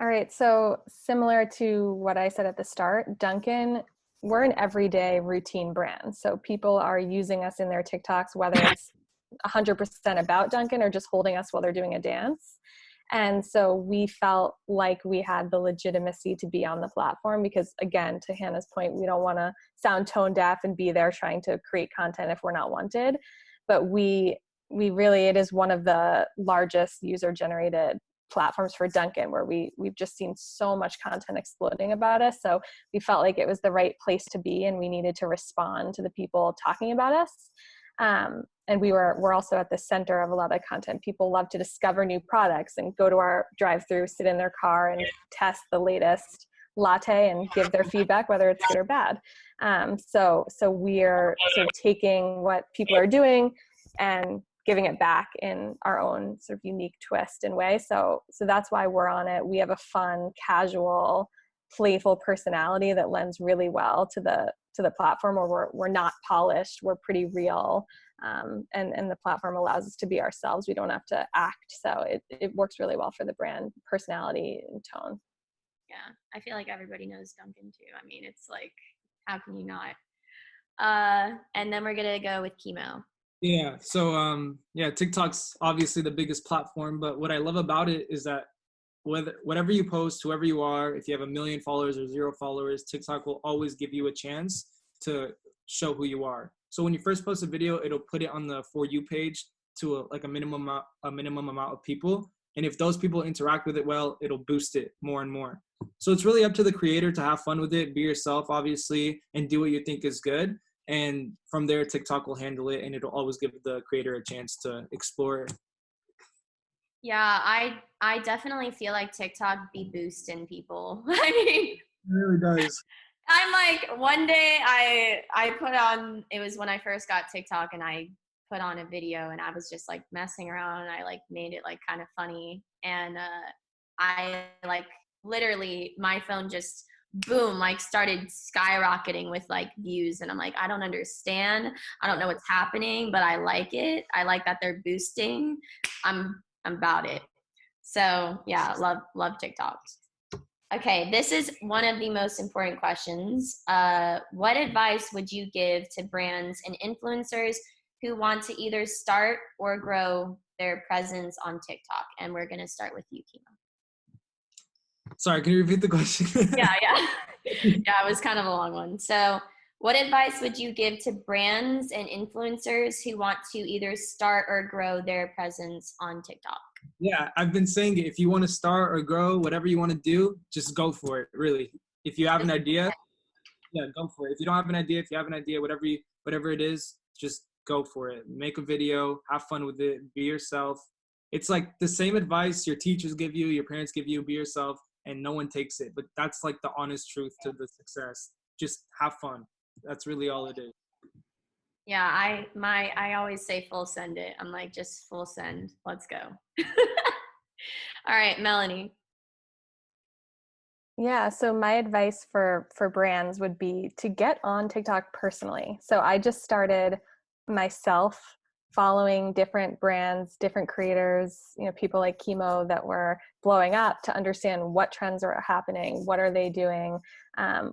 D: All right, so similar to what I said at the start, Dunkin', we're an everyday routine brand. So people are using us in their TikToks, whether it's 100% about Dunkin' or just holding us while they're doing a dance. And so we felt like we had the legitimacy to be on the platform because, again, to Hannah's point, we don't want to sound tone deaf and be there trying to create content if we're not wanted. But we really, it is one of the largest user-generated platforms for Dunkin', where we've just seen so much content exploding about us. So we felt like it was the right place to be, and we needed to respond to the people talking about us. And we're also at the center of a lot of content. People love to discover new products and go to our drive-through, sit in their car and test the latest latte and give their feedback, whether it's good or bad. So we're sort of taking what people are doing and giving it back in our own sort of unique twist and way. So that's why we're on it. We have a fun, casual playful personality that lends really well to the platform, where we're not polished, we're pretty real. And the platform allows us to be ourselves. We don't have to act. So it works really well for the brand personality and tone.
G: Yeah, I feel like everybody knows Dunkin too. I mean, it's like, how can you not? And then we're gonna go with Keemo.
B: Yeah. So TikTok's obviously the biggest platform, but what I love about it is that whatever you post, whoever you are, if you have 1 million followers or 0 followers, TikTok will always give you a chance to show who you are. So when you first post a video, it'll put it on the For You page to a minimum amount of people. And if those people interact with it well, it'll boost it more and more. So it's really up to the creator to have fun with it, be yourself, obviously, and do what you think is good. And from there, TikTok will handle it, and it'll always give the creator a chance to explore it.
G: Yeah, I definitely feel like TikTok be boosting people. I mean,
B: It really does.
G: I'm like, one day I put on, it was when I first got TikTok, and I put on a video, and I was just like messing around, and I like made it like kind of funny, and I like literally my phone just boom, like started skyrocketing with like views, and I'm like, I don't understand, I don't know what's happening, but I like it. I like that they're boosting. I'm about it. So yeah, love TikTok. Okay, this is one of the most important questions. What advice would you give to brands and influencers who want to either start or grow their presence on TikTok? And we're gonna start with you, Keemo.
B: Sorry, can you repeat the question?
G: Yeah. Yeah, it was kind of a long one. So what advice would you give to brands and influencers who want to either start or grow their presence on TikTok?
B: Yeah, I've been saying it. If you want to start or grow, whatever you want to do, just go for it, really. If you have an idea, yeah, go for it. If you don't have an idea, if you have an idea, whatever it is, just go for it. Make a video, have fun with it, be yourself. It's like the same advice your teachers give you, your parents give you, be yourself, and no one takes it. But that's like the honest truth to the success. Just have fun. That's really all it is.
G: Yeah, I always say full send it. I'm like, just full send. Let's go. All right, Melanie.
D: Yeah, so my advice for brands would be to get on TikTok personally. So I just started myself following different brands, different creators, people like Keemo that were blowing up, to understand what trends are happening, what are they doing,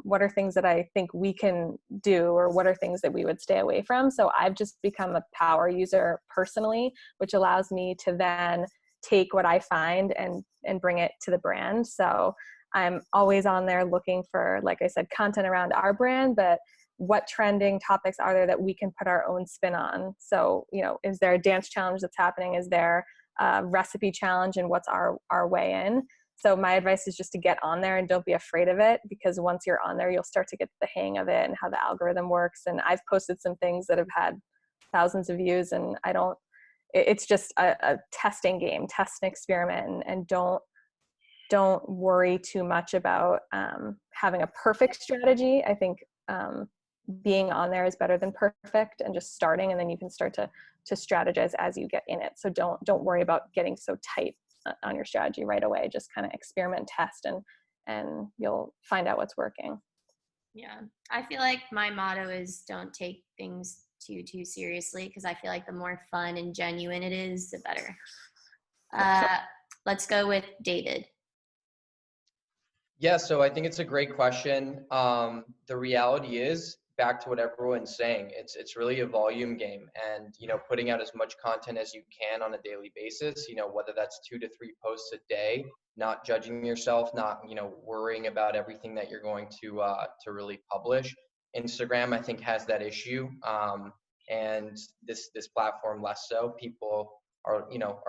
D: what are things that I think we can do, or what are things that we would stay away from. So I've just become a power user personally, which allows me to then take what I find and bring it to the brand. So I'm always on there looking for, like I said, content around our brand, but what trending topics are there that we can put our own spin on? So, is there a dance challenge that's happening? Is there a recipe challenge, and what's our way in? So my advice is just to get on there and don't be afraid of it, because once you're on there, you'll start to get the hang of it and how the algorithm works. And I've posted some things that have had thousands of views, and it's just a testing game, test and experiment, and don't worry too much about having a perfect strategy. I think being on there is better than perfect, and just starting, and then you can start to strategize as you get in it. So don't worry about getting so tight on your strategy right away. Just kind of experiment, test, and you'll find out what's working.
G: Yeah, I feel like my motto is don't take things too seriously, because I feel like the more fun and genuine it is, the better. Let's go with David.
C: Yeah, so I think it's a great question. The reality is, back to what everyone's saying, it's really a volume game, and putting out as much content as you can on a daily basis, whether that's 2 to 3 posts a day, not judging yourself, not worrying about everything that you're going to really publish. Instagram, I think, has that issue, and this platform less so. People are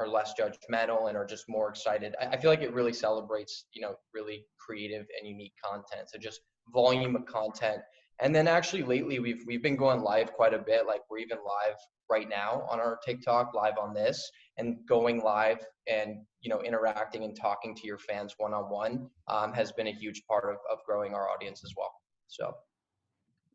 C: less judgmental and are just more excited. I feel like it really celebrates really creative and unique content. So just volume of content. And then actually lately we've been going live quite a bit. Like, we're even live right now on our TikTok, live on this, and going live and interacting and talking to your fans one-on-one has been a huge part of growing our audience as well. So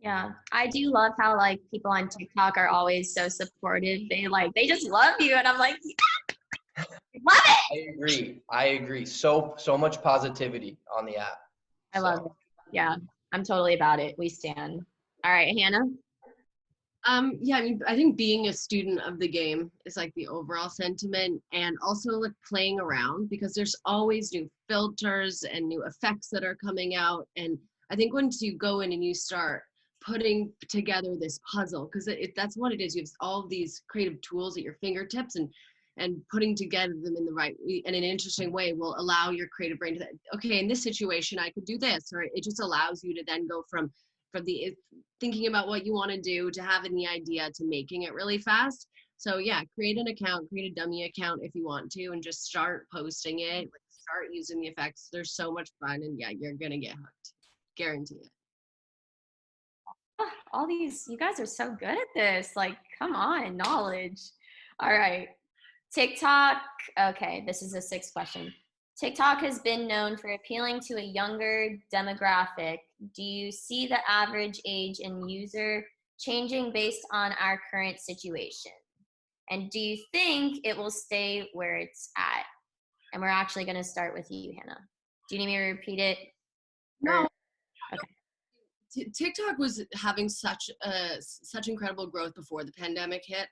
G: yeah, I do love how like people on TikTok are always so supportive. They just love you, and I'm like, yeah, love it.
C: I agree. So much positivity on the app.
G: I love it. Yeah, I'm totally about it. We stand. All right, Hannah.
E: Yeah, I mean, I think being a student of the game is like the overall sentiment, and also like playing around, because there's always new filters and new effects that are coming out. And I think once you go in and you start putting together this puzzle, because that's what it is. You have all of these creative tools at your fingertips, and putting together them in the right in an interesting way will allow your creative brain to, okay, in this situation I could do this, or it just allows you to then go from the thinking about what you want to do to having the idea to making it really fast. So yeah, create an account, create a dummy account if you want to, and just start posting it, like start using the effects. There's so much fun, and yeah, you're gonna get hooked, guarantee it.
G: All these, you guys are so good at this. Like, come on, knowledge. All right. TikTok. Okay, this is a 6th question. TikTok has been known for appealing to a younger demographic. Do you see the average age and user changing based on our current situation? And do you think it will stay where it's at? And we're actually going to start with you, Hannah. Do you need me to repeat it?
E: No.
G: Okay.
E: TikTok was having such incredible growth before the pandemic hit.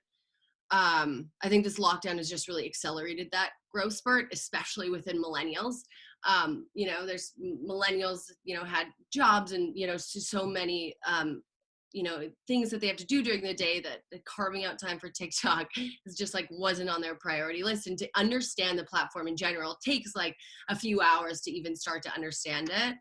E: I think this lockdown has just really accelerated that growth spurt, especially within millennials. You know, there's millennials, you know, had jobs and, you know, so many, you know, things that they have to do during the day that carving out time for TikTok is just like wasn't on their priority list. And to understand the platform in general takes like a few hours to even start to understand it.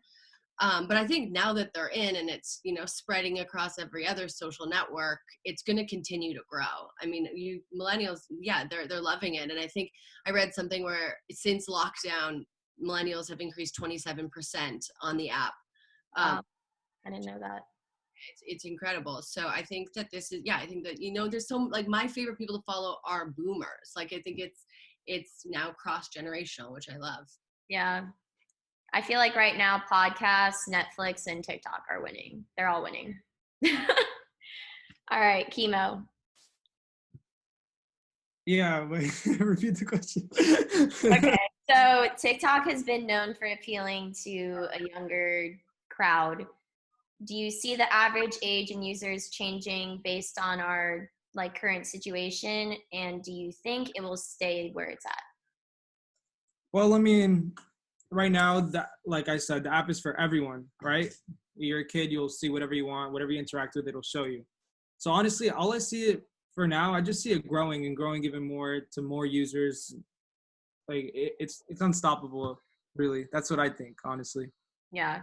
E: But I think now that they're in and it's, you know, spreading across every other social network, it's going to continue to grow. I mean, you millennials, yeah, they're loving it. And I think I read something where since lockdown, millennials have increased 27% on the app.
G: Wow. I didn't know that.
E: It's incredible. So I think that this is, yeah, I think that, you know, there's so, like, my favorite people to follow are boomers. Like, I think it's now cross-generational, which I love.
G: Yeah. I feel like right now podcasts, Netflix, and TikTok are winning. They're all winning. All right, Keemo.
B: Yeah, wait, repeat the question.
G: Okay, so TikTok has been known for appealing to a younger crowd. Do you see the average age and users changing based on our like current situation? And do you think it will stay where it's at?
B: Well, I mean, right now, that, like I said, the app is for everyone, right? You're a kid, you'll see whatever you want, whatever you interact with, it'll show you. So honestly, all I see it for now, I just see it growing and growing even more to more users. Like it's unstoppable, really. That's what I think, honestly.
G: Yeah,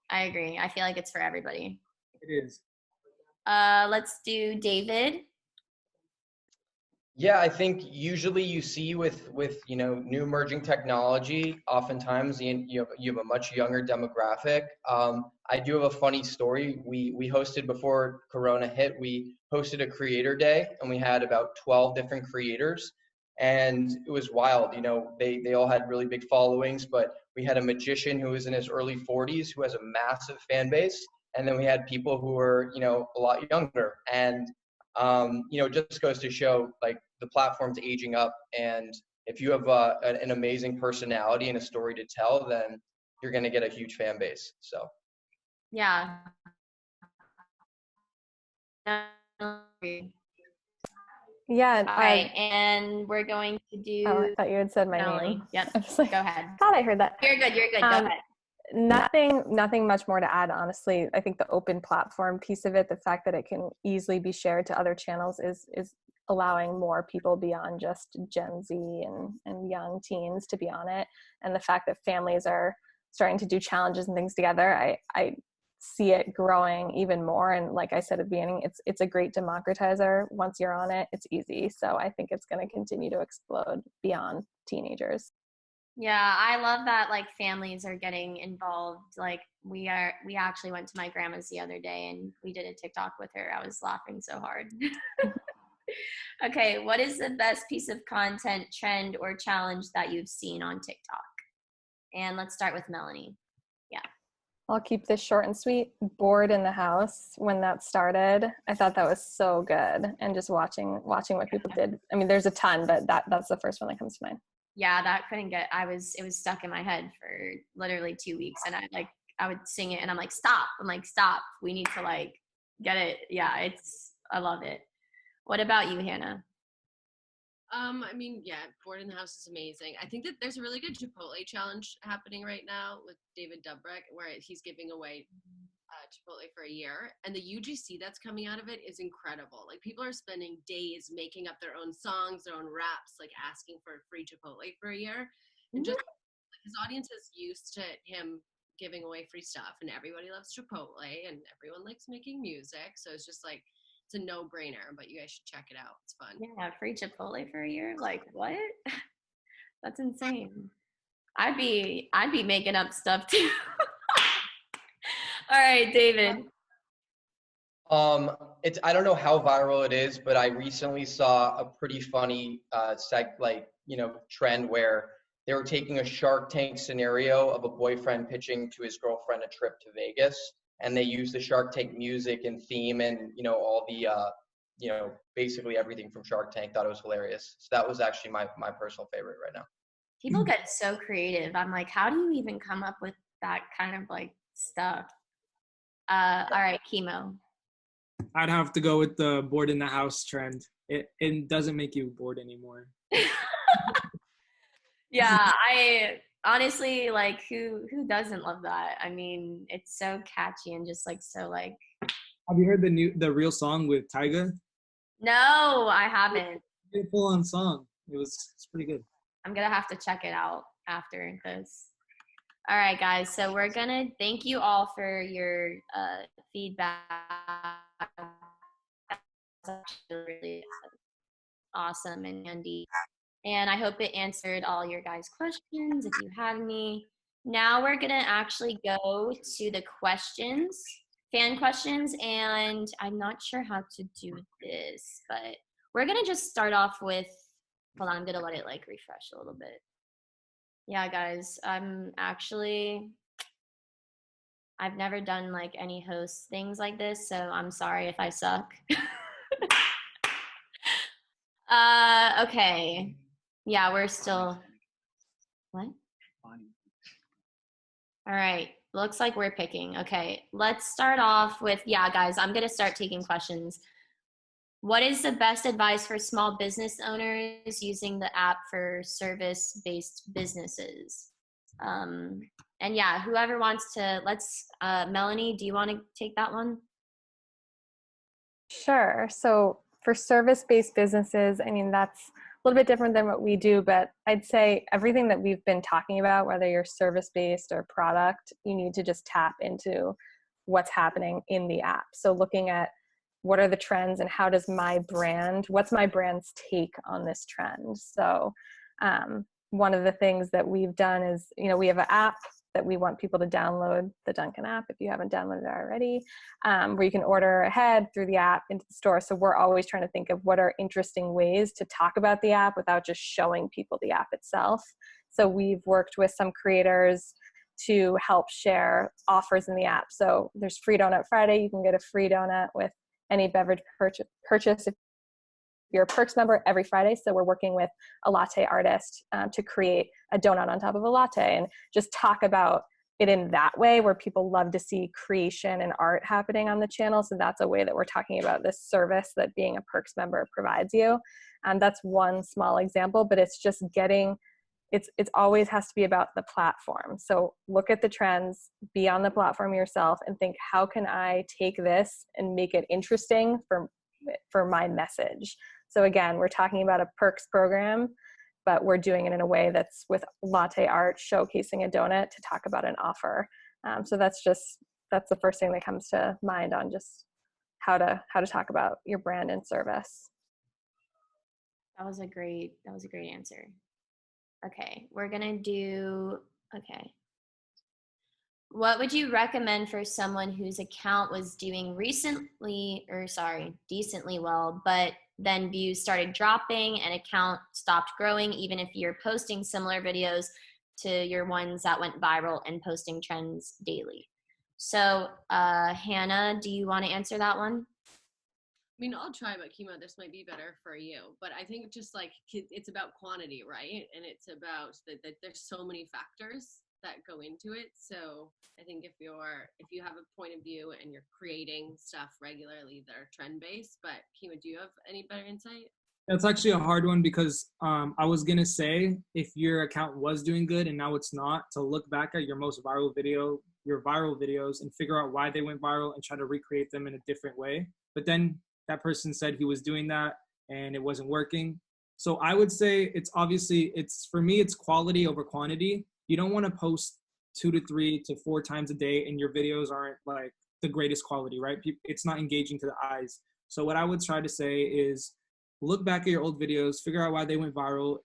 G: I agree. I feel like it's for everybody.
B: It is.
G: Let's do David.
C: Yeah, I think usually you see with you know, new emerging technology, oftentimes you have a much younger demographic. I do have a funny story. We hosted, before Corona hit, we hosted a creator day, and we had about 12 different creators, and it was wild. You know, they all had really big followings, but we had a magician who was in his early 40s who has a massive fan base, and then we had people who were, you know, a lot younger. And you know, it just goes to show like the platform's aging up, and if you have an amazing personality and a story to tell, then you're going to get a huge fan base. So
G: Yeah.
D: Yeah.
G: All right, and we're going to do.
D: Oh, I thought you had said my
G: Melanie.
D: name.
G: Yep.
D: I was like,
G: Go ahead.
D: thought I heard that.
G: You're good. You're good. Go ahead.
D: Nothing much more to add, honestly. I think the open platform piece of it, the fact that it can easily be shared to other channels is allowing more people beyond just Gen Z and young teens to be on it. And the fact that families are starting to do challenges and things together, I see it growing even more. And like I said at the beginning, it's a great democratizer. Once you're on it, it's easy. So I think it's going to continue to explode beyond teenagers.
G: Yeah, I love that like families are getting involved. Like we actually went to my grandma's the other day and we did a TikTok with her. I was laughing so hard. Okay, what is the best piece of content, trend, or challenge that you've seen on TikTok? And let's start with Melanie. Yeah.
D: I'll keep this short and sweet. Bored in the house, when that started, I thought that was so good. And just watching what people did. I mean, there's a ton, but that's the first one that comes to mind.
G: Yeah, that couldn't get, it was stuck in my head for literally 2 weeks. And I would sing it and I'm like, stop. I'm like, stop. We need to like get it. Yeah, I love it. What about you, Hannah?
E: I mean, yeah, Board in the House is amazing. I think that there's a really good Chipotle challenge happening right now with David Dobrik, where he's giving away Chipotle for a year, and the UGC that's coming out of it is incredible. Like, people are spending days making up their own songs, their own raps, like asking for free Chipotle for a year, and just his audience is used to him giving away free stuff, and everybody loves Chipotle, and everyone likes making music, so it's just like, it's a no-brainer, but you guys should check it out. It's fun.
G: Yeah, free Chipotle for a year. Like, what? That's insane. I'd be making up stuff too. All right, David.
C: I don't know how viral it is, but I recently saw a pretty funny trend where they were taking a Shark Tank scenario of a boyfriend pitching to his girlfriend a trip to Vegas, and they used the Shark Tank music and theme and all the basically everything from Shark Tank. Thought it was hilarious. So that was actually my personal favorite right now.
G: People get so creative. I'm like, how do you even come up with that kind of like stuff? All right, Keemo.
B: I'd have to go with the Board in the House trend. It doesn't make you bored anymore.
G: Yeah, I honestly, like, who doesn't love that? I mean, it's so catchy and just like so like.
B: Have you heard the real song with Tyga?
G: No, I haven't.
B: It's a full-on song. It's pretty good.
G: I'm gonna have to check it out after this. All right, guys. So we're gonna thank you all for your feedback. That's really awesome and handy. And I hope it answered all your guys' questions if you had any. Now we're gonna actually go to the questions, fan questions, and I'm not sure how to do this, but we're gonna just start off with, hold on, I'm gonna let it like refresh a little bit. Yeah, guys, I've never done like any host things like this, so I'm sorry if I suck. Okay. Yeah, we're still, what? All right, looks like we're picking. Okay, let's start off with, yeah, guys, I'm gonna start taking questions. What is the best advice for small business owners using the app for service-based businesses? And yeah, whoever wants to, Melanie, do you want to take that one?
D: Sure. So for service-based businesses, I mean, that's a little bit different than what we do, but I'd say everything that we've been talking about, whether you're service-based or product, you need to just tap into what's happening in the app. So looking at what are the trends and what's my brand's take on this trend? So one of the things that we've done is, we have an app that we want people to download, the Dunkin app, if you haven't downloaded it already, where you can order ahead through the app into the store. So we're always trying to think of what are interesting ways to talk about the app without just showing people the app itself. So we've worked with some creators to help share offers in the app. So there's Free Donut Friday. You can get a free donut with any beverage purchase if you're a Perks member every Friday. So we're working with a latte artist to create a donut on top of a latte and just talk about it in that way, where people love to see creation and art happening on the channel. So that's a way that we're talking about this service that being a Perks member provides you. That's one small example, but it's just it's always has to be about the platform. So look at the trends, be on the platform yourself, and think, how can I take this and make it interesting for my message? So again, we're talking about a Perks program, but we're doing it in a way that's with latte art, showcasing a donut to talk about an offer. So that's the first thing that comes to mind on just how to talk about your brand and service.
G: That was a great answer. Okay, we're gonna do, okay. What would you recommend for someone whose account was doing decently well, but then views started dropping and account stopped growing, even if you're posting similar videos to your ones that went viral and posting trends daily? So Hannah, do you want to answer that one?
E: I mean, I'll try, but Keemo, this might be better for you. But I think just like it's about quantity, right? And it's about that there's so many factors that go into it. So I think if you have a point of view and you're creating stuff regularly that are trend based, but Keema, do you have any better insight?
B: That's actually a hard one because I was gonna say if your account was doing good and now it's not, to look back at your viral videos and figure out why they went viral and try to recreate them in a different way. But then that person said he was doing that and it wasn't working. So I would say for me, it's quality over quantity. You don't want to post 2 to 3 to 4 times a day and your videos aren't like the greatest quality, right? It's not engaging to the eyes. So what I would try to say is look back at your old videos, figure out why they went viral,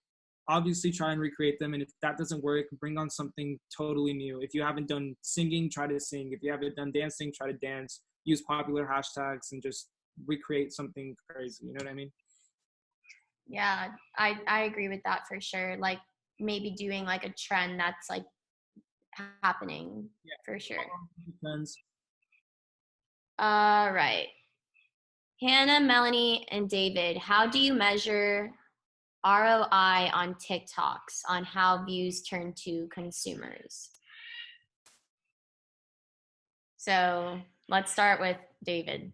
B: obviously try and recreate them. And if that doesn't work, bring on something totally new. If you haven't done singing, try to sing. If you haven't done dancing, try to dance. Use popular hashtags and just recreate something crazy. You know what I mean?
G: Yeah, I agree with that for sure. Like maybe doing like a trend that's like happening for sure.
B: Depends.
G: All right. Hannah, Melanie, and David, how do you measure ROI on TikToks on how views turn to consumers? So let's start with David.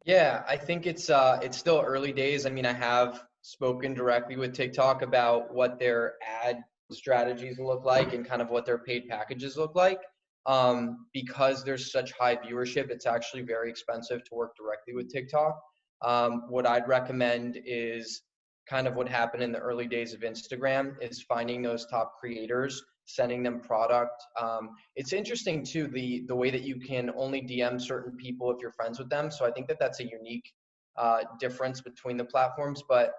C: Yeah, I think it's still early days. I mean, I have spoken directly with TikTok about what their ad strategies look like and kind of what their paid packages look like. Because there's such high viewership, it's actually very expensive to work directly with TikTok. What I'd recommend is kind of what happened in the early days of Instagram is finding those top creators, sending them product. It's interesting too, the way that you can only DM certain people if you're friends with them. So I think that that's a unique difference between the platforms, but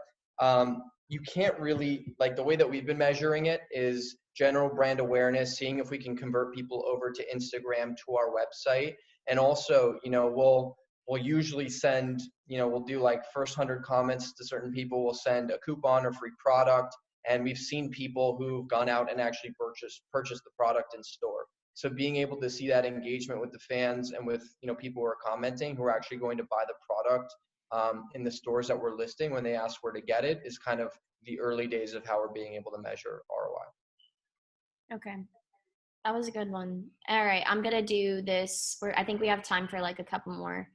C: you can't really, like the way that we've been measuring it is general brand awareness, seeing if we can convert people over to Instagram to our website. And also, we'll usually send, we'll do like first 100 comments to certain people, we'll send a coupon or free product. And we've seen people who've gone out and actually purchased the product in store. So being able to see that engagement with the fans and with, people who are commenting who are actually going to buy the product in the stores that we're listing when they ask where to get it is kind of the early days of how we're being able to measure ROI.
G: Okay. That was a good one. All right. I'm going to do this. I think we have time for like a couple more.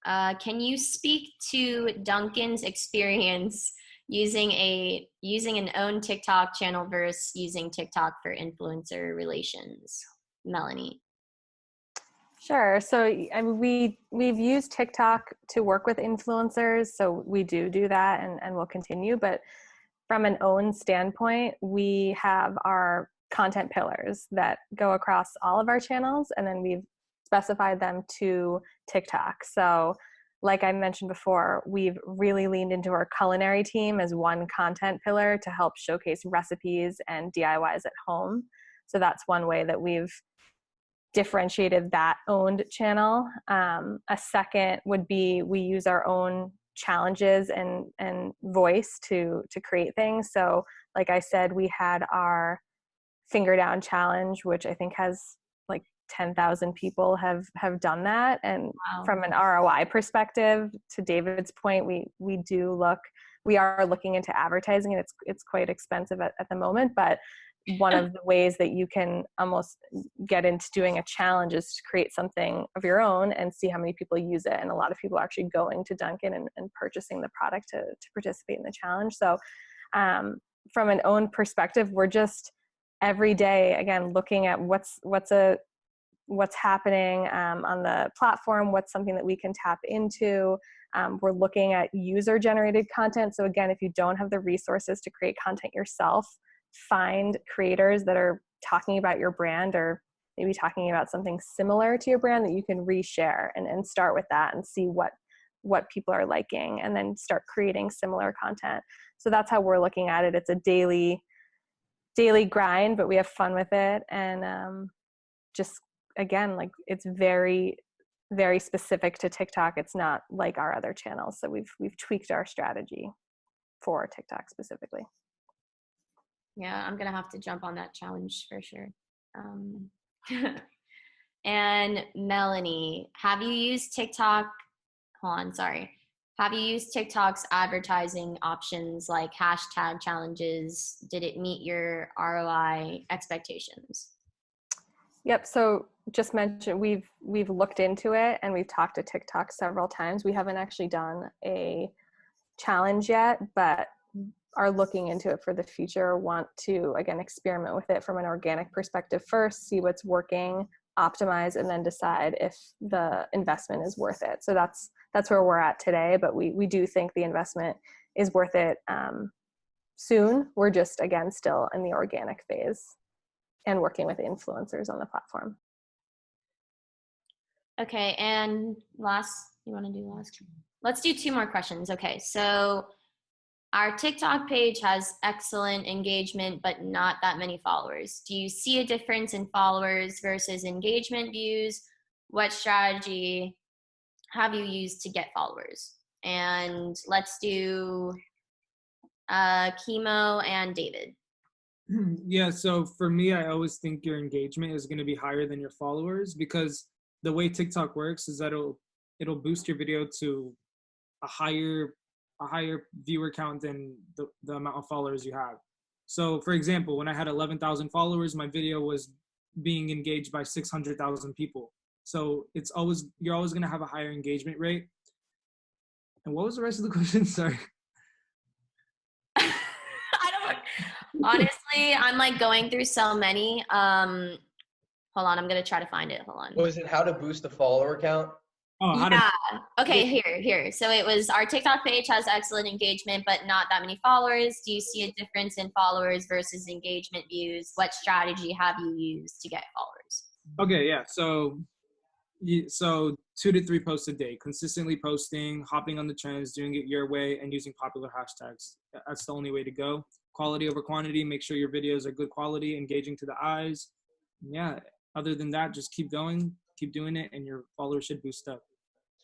G: Can you speak to Dunkin's experience using an own TikTok channel versus using TikTok for influencer relations? Melanie.
D: Sure. So I mean, we've used TikTok to work with influencers, so we do that and we'll continue. But from an own standpoint, we have our content pillars that go across all of our channels, and then we've specified them to TikTok. So like I mentioned before, we've really leaned into our culinary team as one content pillar to help showcase recipes and DIYs at home. So that's one way that we've differentiated that owned channel. A second would be we use our own challenges and voice to create things. So like I said, we had our finger down challenge, which I think has like 10,000 people have done that. And wow. From an ROI perspective, to David's point, we are looking into advertising, and it's quite expensive at the moment, but one of the ways that you can almost get into doing a challenge is to create something of your own and see how many people use it. And a lot of people are actually going to Dunkin and purchasing the product to participate in the challenge. So from an own perspective, we're just every day, again, looking at what's happening on the platform, what's something that we can tap into. We're looking at user-generated content. So again, if you don't have the resources to create content yourself, find creators that are talking about your brand or maybe talking about something similar to your brand that you can reshare, and start with that and see what people are liking, and then start creating similar content. So that's how we're looking at it. It's a daily grind, but we have fun with it. And just again, like it's very, very specific to TikTok. It's not like our other channels. So we've tweaked our strategy for TikTok specifically.
G: Yeah, I'm gonna have to jump on that challenge for sure. And Melanie, have you used TikTok? Hold on, sorry. Have you used TikTok's advertising options like hashtag challenges? Did it meet your ROI expectations?
D: Yep. So just mentioned we've looked into it and we've talked to TikTok several times. We haven't actually done a challenge yet, but are looking into it for the future. Want to again experiment with it from an organic perspective first, see what's working, optimize, and then decide if the investment is worth it. So that's where we're at today. But we do think the investment is worth it soon. We're just again still in the organic phase and working with influencers on the platform.
G: Okay, and you want to do last? Let's do 2 more questions. Okay, so our TikTok page has excellent engagement, but not that many followers. Do you see a difference in followers versus engagement views? What strategy have you used to get followers? And let's do Keemo and David.
B: Yeah, so for me, I always think your engagement is going to be higher than your followers, because the way TikTok works is that it'll boost your video to a higher viewer count than the amount of followers you have. So for example, when I had 11,000 followers, my video was being engaged by 600,000 people. So you're always going to have a higher engagement rate. And what was the rest of the question? Sorry.
G: Honestly, I'm like going through so many. Hold on, I'm gonna try to find it. Hold on.
C: Was it how to boost the follower count?
B: Oh,
G: yeah. Okay, here. So it was our TikTok page has excellent engagement, but not that many followers. Do you see a difference in followers versus engagement views? What strategy have you used to get followers?
B: Okay, yeah. So 2 to 3 posts a day, consistently posting, hopping on the trends, doing it your way, and using popular hashtags. That's the only way to go. Quality over quantity. Make sure your videos are good quality, engaging to the eyes. Yeah. Other than that, just keep going, keep doing it, and your followers should boost up.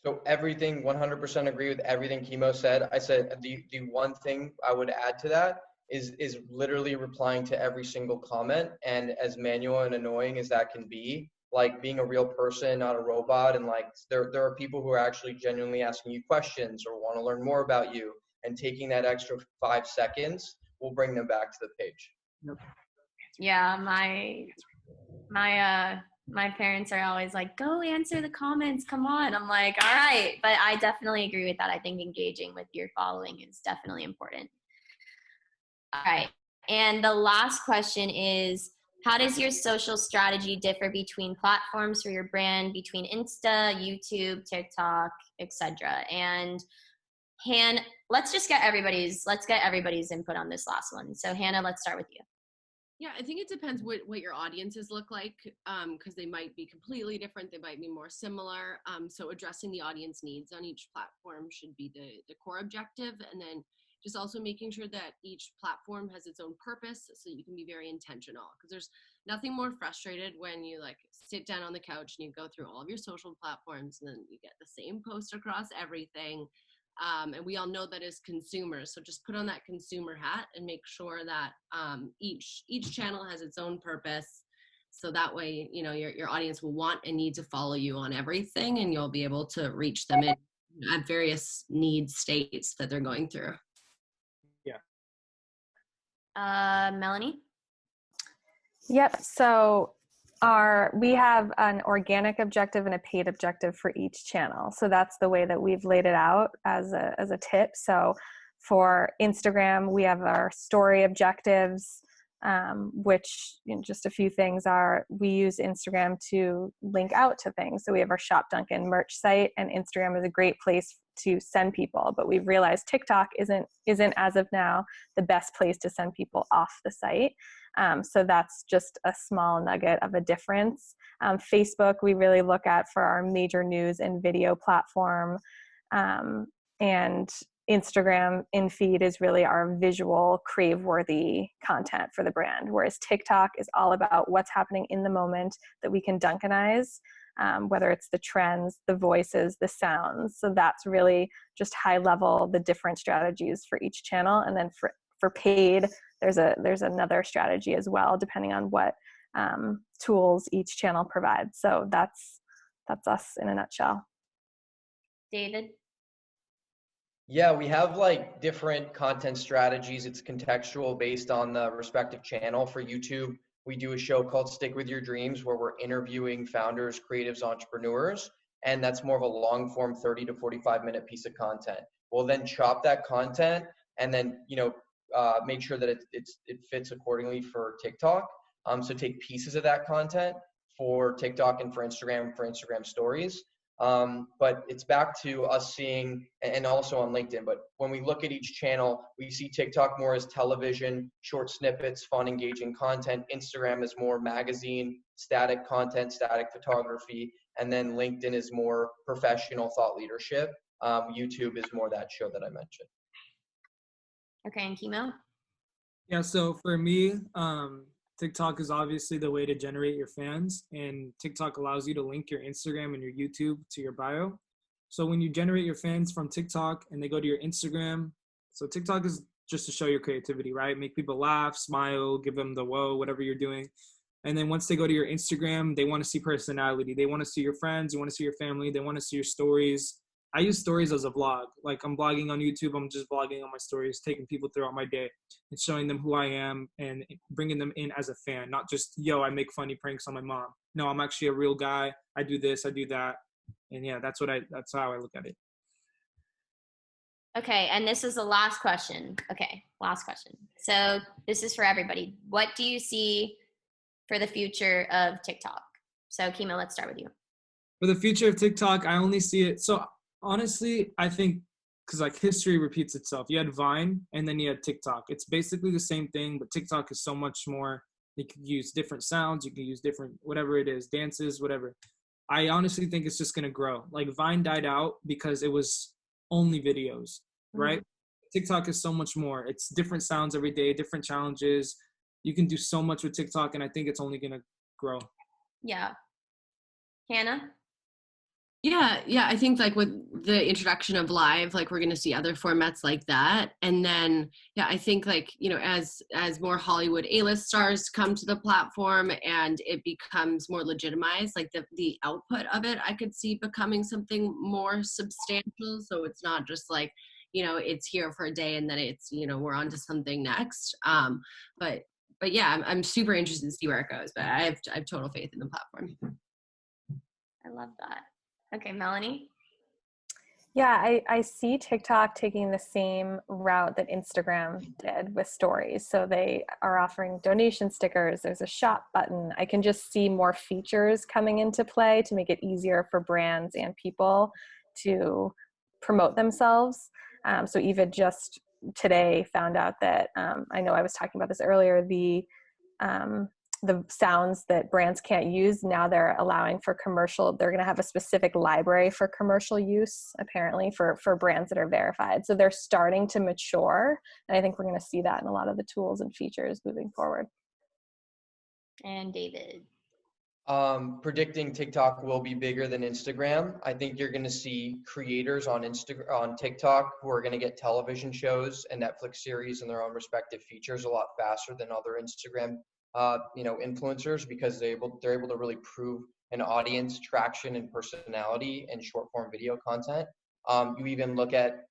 C: So everything, 100% agree with everything Keemo said. I said the one thing I would add to that is literally replying to every single comment. And as manual and annoying as that can be, like being a real person, not a robot. And like there are people who are actually genuinely asking you questions or want to learn more about you, and taking that extra 5 seconds will bring them back to the page.
B: Yep.
G: Yeah, my parents are always like, go answer the comments, come on. I'm like, all right. But I definitely agree with that. I think engaging with your following is definitely important. All right. And the last question is, how does your social strategy differ between platforms for your brand, between Insta, YouTube, TikTok, etc.? And let's get everybody's input on this last one. So Hannah, let's start with you.
E: Yeah, I think it depends what your audiences look like, because they might be completely different. They might be more similar. So addressing the audience needs on each platform should be the core objective. And then just also making sure that each platform has its own purpose, so you can be very intentional. Because there's nothing more frustrated when you like sit down on the couch and you go through all of your social platforms and then you get the same post across everything. And we all know that as consumers, so just put on that consumer hat and make sure that each channel has its own purpose, so that way your audience will want and need to follow you on everything, and you'll be able to reach them at various need states that they're going through.
G: Melanie?
D: Yep. So we have an organic objective and a paid objective for each channel. So that's the way that we've laid it out as a tip. So for Instagram, we have our story objectives, which just a few things are, we use Instagram to link out to things. So we have our Shop Dunkin merch site, and Instagram is a great place to send people, but we've realized TikTok isn't as of now the best place to send people off the site. So that's just a small nugget of a difference. Facebook, we really look at for our major news and video platform, and Instagram in feed is really our visual, crave-worthy content for the brand, whereas TikTok is all about what's happening in the moment that we can Dunkinize, whether it's the trends, the voices, the sounds. So that's really just high level, the different strategies for each channel. And then for paid, there's another strategy as well, depending on what tools each channel provides. So that's us in a nutshell.
G: David?
C: Yeah, we have like different content strategies. It's contextual based on the respective channel. For YouTube, we do a show called Stick With Your Dreams where we're interviewing founders, creatives, entrepreneurs, and that's more of a long form 30 to 45-minute piece of content. We'll then chop that content and then, make sure that it fits accordingly for TikTok. So take pieces of that content for TikTok and for Instagram stories. But it's back to us seeing, and also on LinkedIn, but when we look at each channel, we see TikTok more as television, short snippets, fun, engaging content. Instagram is more magazine, static content, static photography. And then LinkedIn is more professional thought leadership. YouTube is more that show that I mentioned.
G: Okay, and Keemo?
B: Yeah, so for me, TikTok is obviously the way to generate your fans, and TikTok allows you to link your Instagram and your YouTube to your bio. So when you generate your fans from TikTok and they go to your Instagram, so TikTok is just to show your creativity, right? Make people laugh, smile, give them the whoa, whatever you're doing. And then once they go to your Instagram, they want to see personality. They want to see your friends. They want to see your family. They want to see your stories. I use stories as a vlog. Like I'm blogging on YouTube. I'm just vlogging on my stories, taking people throughout my day and showing them who I am and bringing them in as a fan, not just, yo, I make funny pranks on my mom. No, I'm actually a real guy. I do this, I do that. And yeah, that's how I look at it.
G: Okay, and this is the last question. Okay, last question. So this is for everybody. What do you see for the future of TikTok? So Keemo, let's start with you.
B: For the future of TikTok, I only see it. So honestly, I think because like history repeats itself. You had Vine and then you had TikTok. It's basically the same thing, but TikTok is so much more. You can use different sounds. You can use different, whatever it is, dances, whatever. I honestly think it's just going to grow. Like Vine died out because it was only videos, right? TikTok is so much more. It's different sounds every day, different challenges. You can do so much with TikTok, and I think it's only going to grow.
G: Yeah. Hannah?
E: Yeah, I think like with the introduction of live, like we're gonna see other formats like that. And then I think like, as more Hollywood A-list stars come to the platform and it becomes more legitimized, like the output of it, I could see becoming something more substantial. So it's not just like, it's here for a day and then it's, we're on to something next. But yeah, I'm super interested to see where it goes, but I have total faith in the platform.
G: I love that. Okay, Melanie?
D: Yeah, I see TikTok taking the same route that Instagram did with stories. So they are offering donation stickers. There's a shop button. I can just see more features coming into play to make it easier for brands and people to promote themselves. So Eva just today found out that, I know I was talking about this earlier, the sounds that brands can't use, now they're allowing for commercial. They're going to have a specific library for commercial use, apparently, for brands that are verified. So they're starting to mature. And I think we're going to see that in a lot of the tools and features moving forward.
G: And David?
C: Predicting TikTok will be bigger than Instagram. I think you're going to see creators on TikTok who are going to get television shows and Netflix series and their own respective features a lot faster than other Instagram influencers, because they're able to really prove an audience, traction, and personality in short form video content. You even look at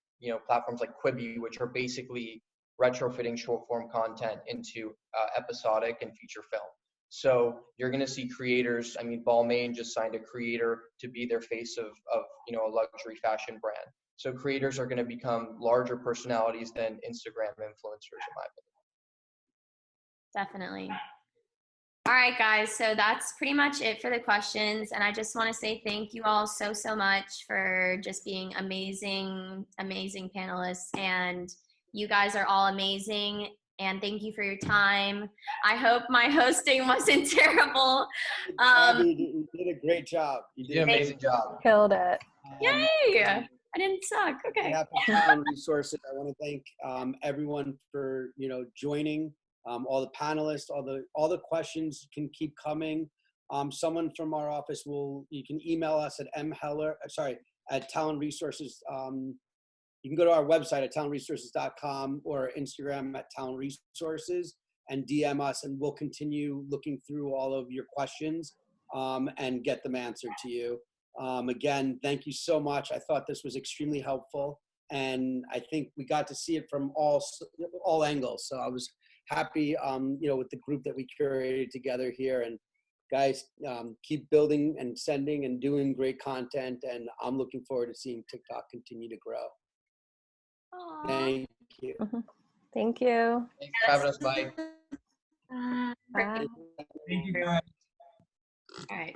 C: platforms like Quibi, which are basically retrofitting short form content into episodic and feature film. So you're going to see creators. I mean, Balmain just signed a creator to be their face of a luxury fashion brand. So creators are going to become larger personalities than Instagram influencers, in my opinion.
G: Definitely. All right, guys. So that's pretty much it for the questions. And I just want to say thank you all so much for just being amazing panelists. And you guys are all amazing. And thank you for your time. I hope my hosting wasn't terrible.
A: You did a great job. You did
C: an amazing job.
D: Killed it.
G: Yay! I didn't suck. Okay.
A: On behalf of Town Resources, I want to thank everyone for joining. All the panelists, all the questions can keep coming. Someone from our office you can email us at Talent Resources. You can go to our website at talentresources.com or Instagram at Talent Resources and DM us, and we'll continue looking through all of your questions and get them answered to you. Again, thank you so much. I thought this was extremely helpful. and I think we got to see it from all angles. So I was happy, you know, with the group that we curated together here. And guys, keep building and sending and doing great content. And I'm looking forward to seeing TikTok continue to grow.
G: Aw.
A: Thank you.
D: Thank you.
C: Thanks for having us, Mike.
D: Bye.
B: Thank you guys.
E: All right.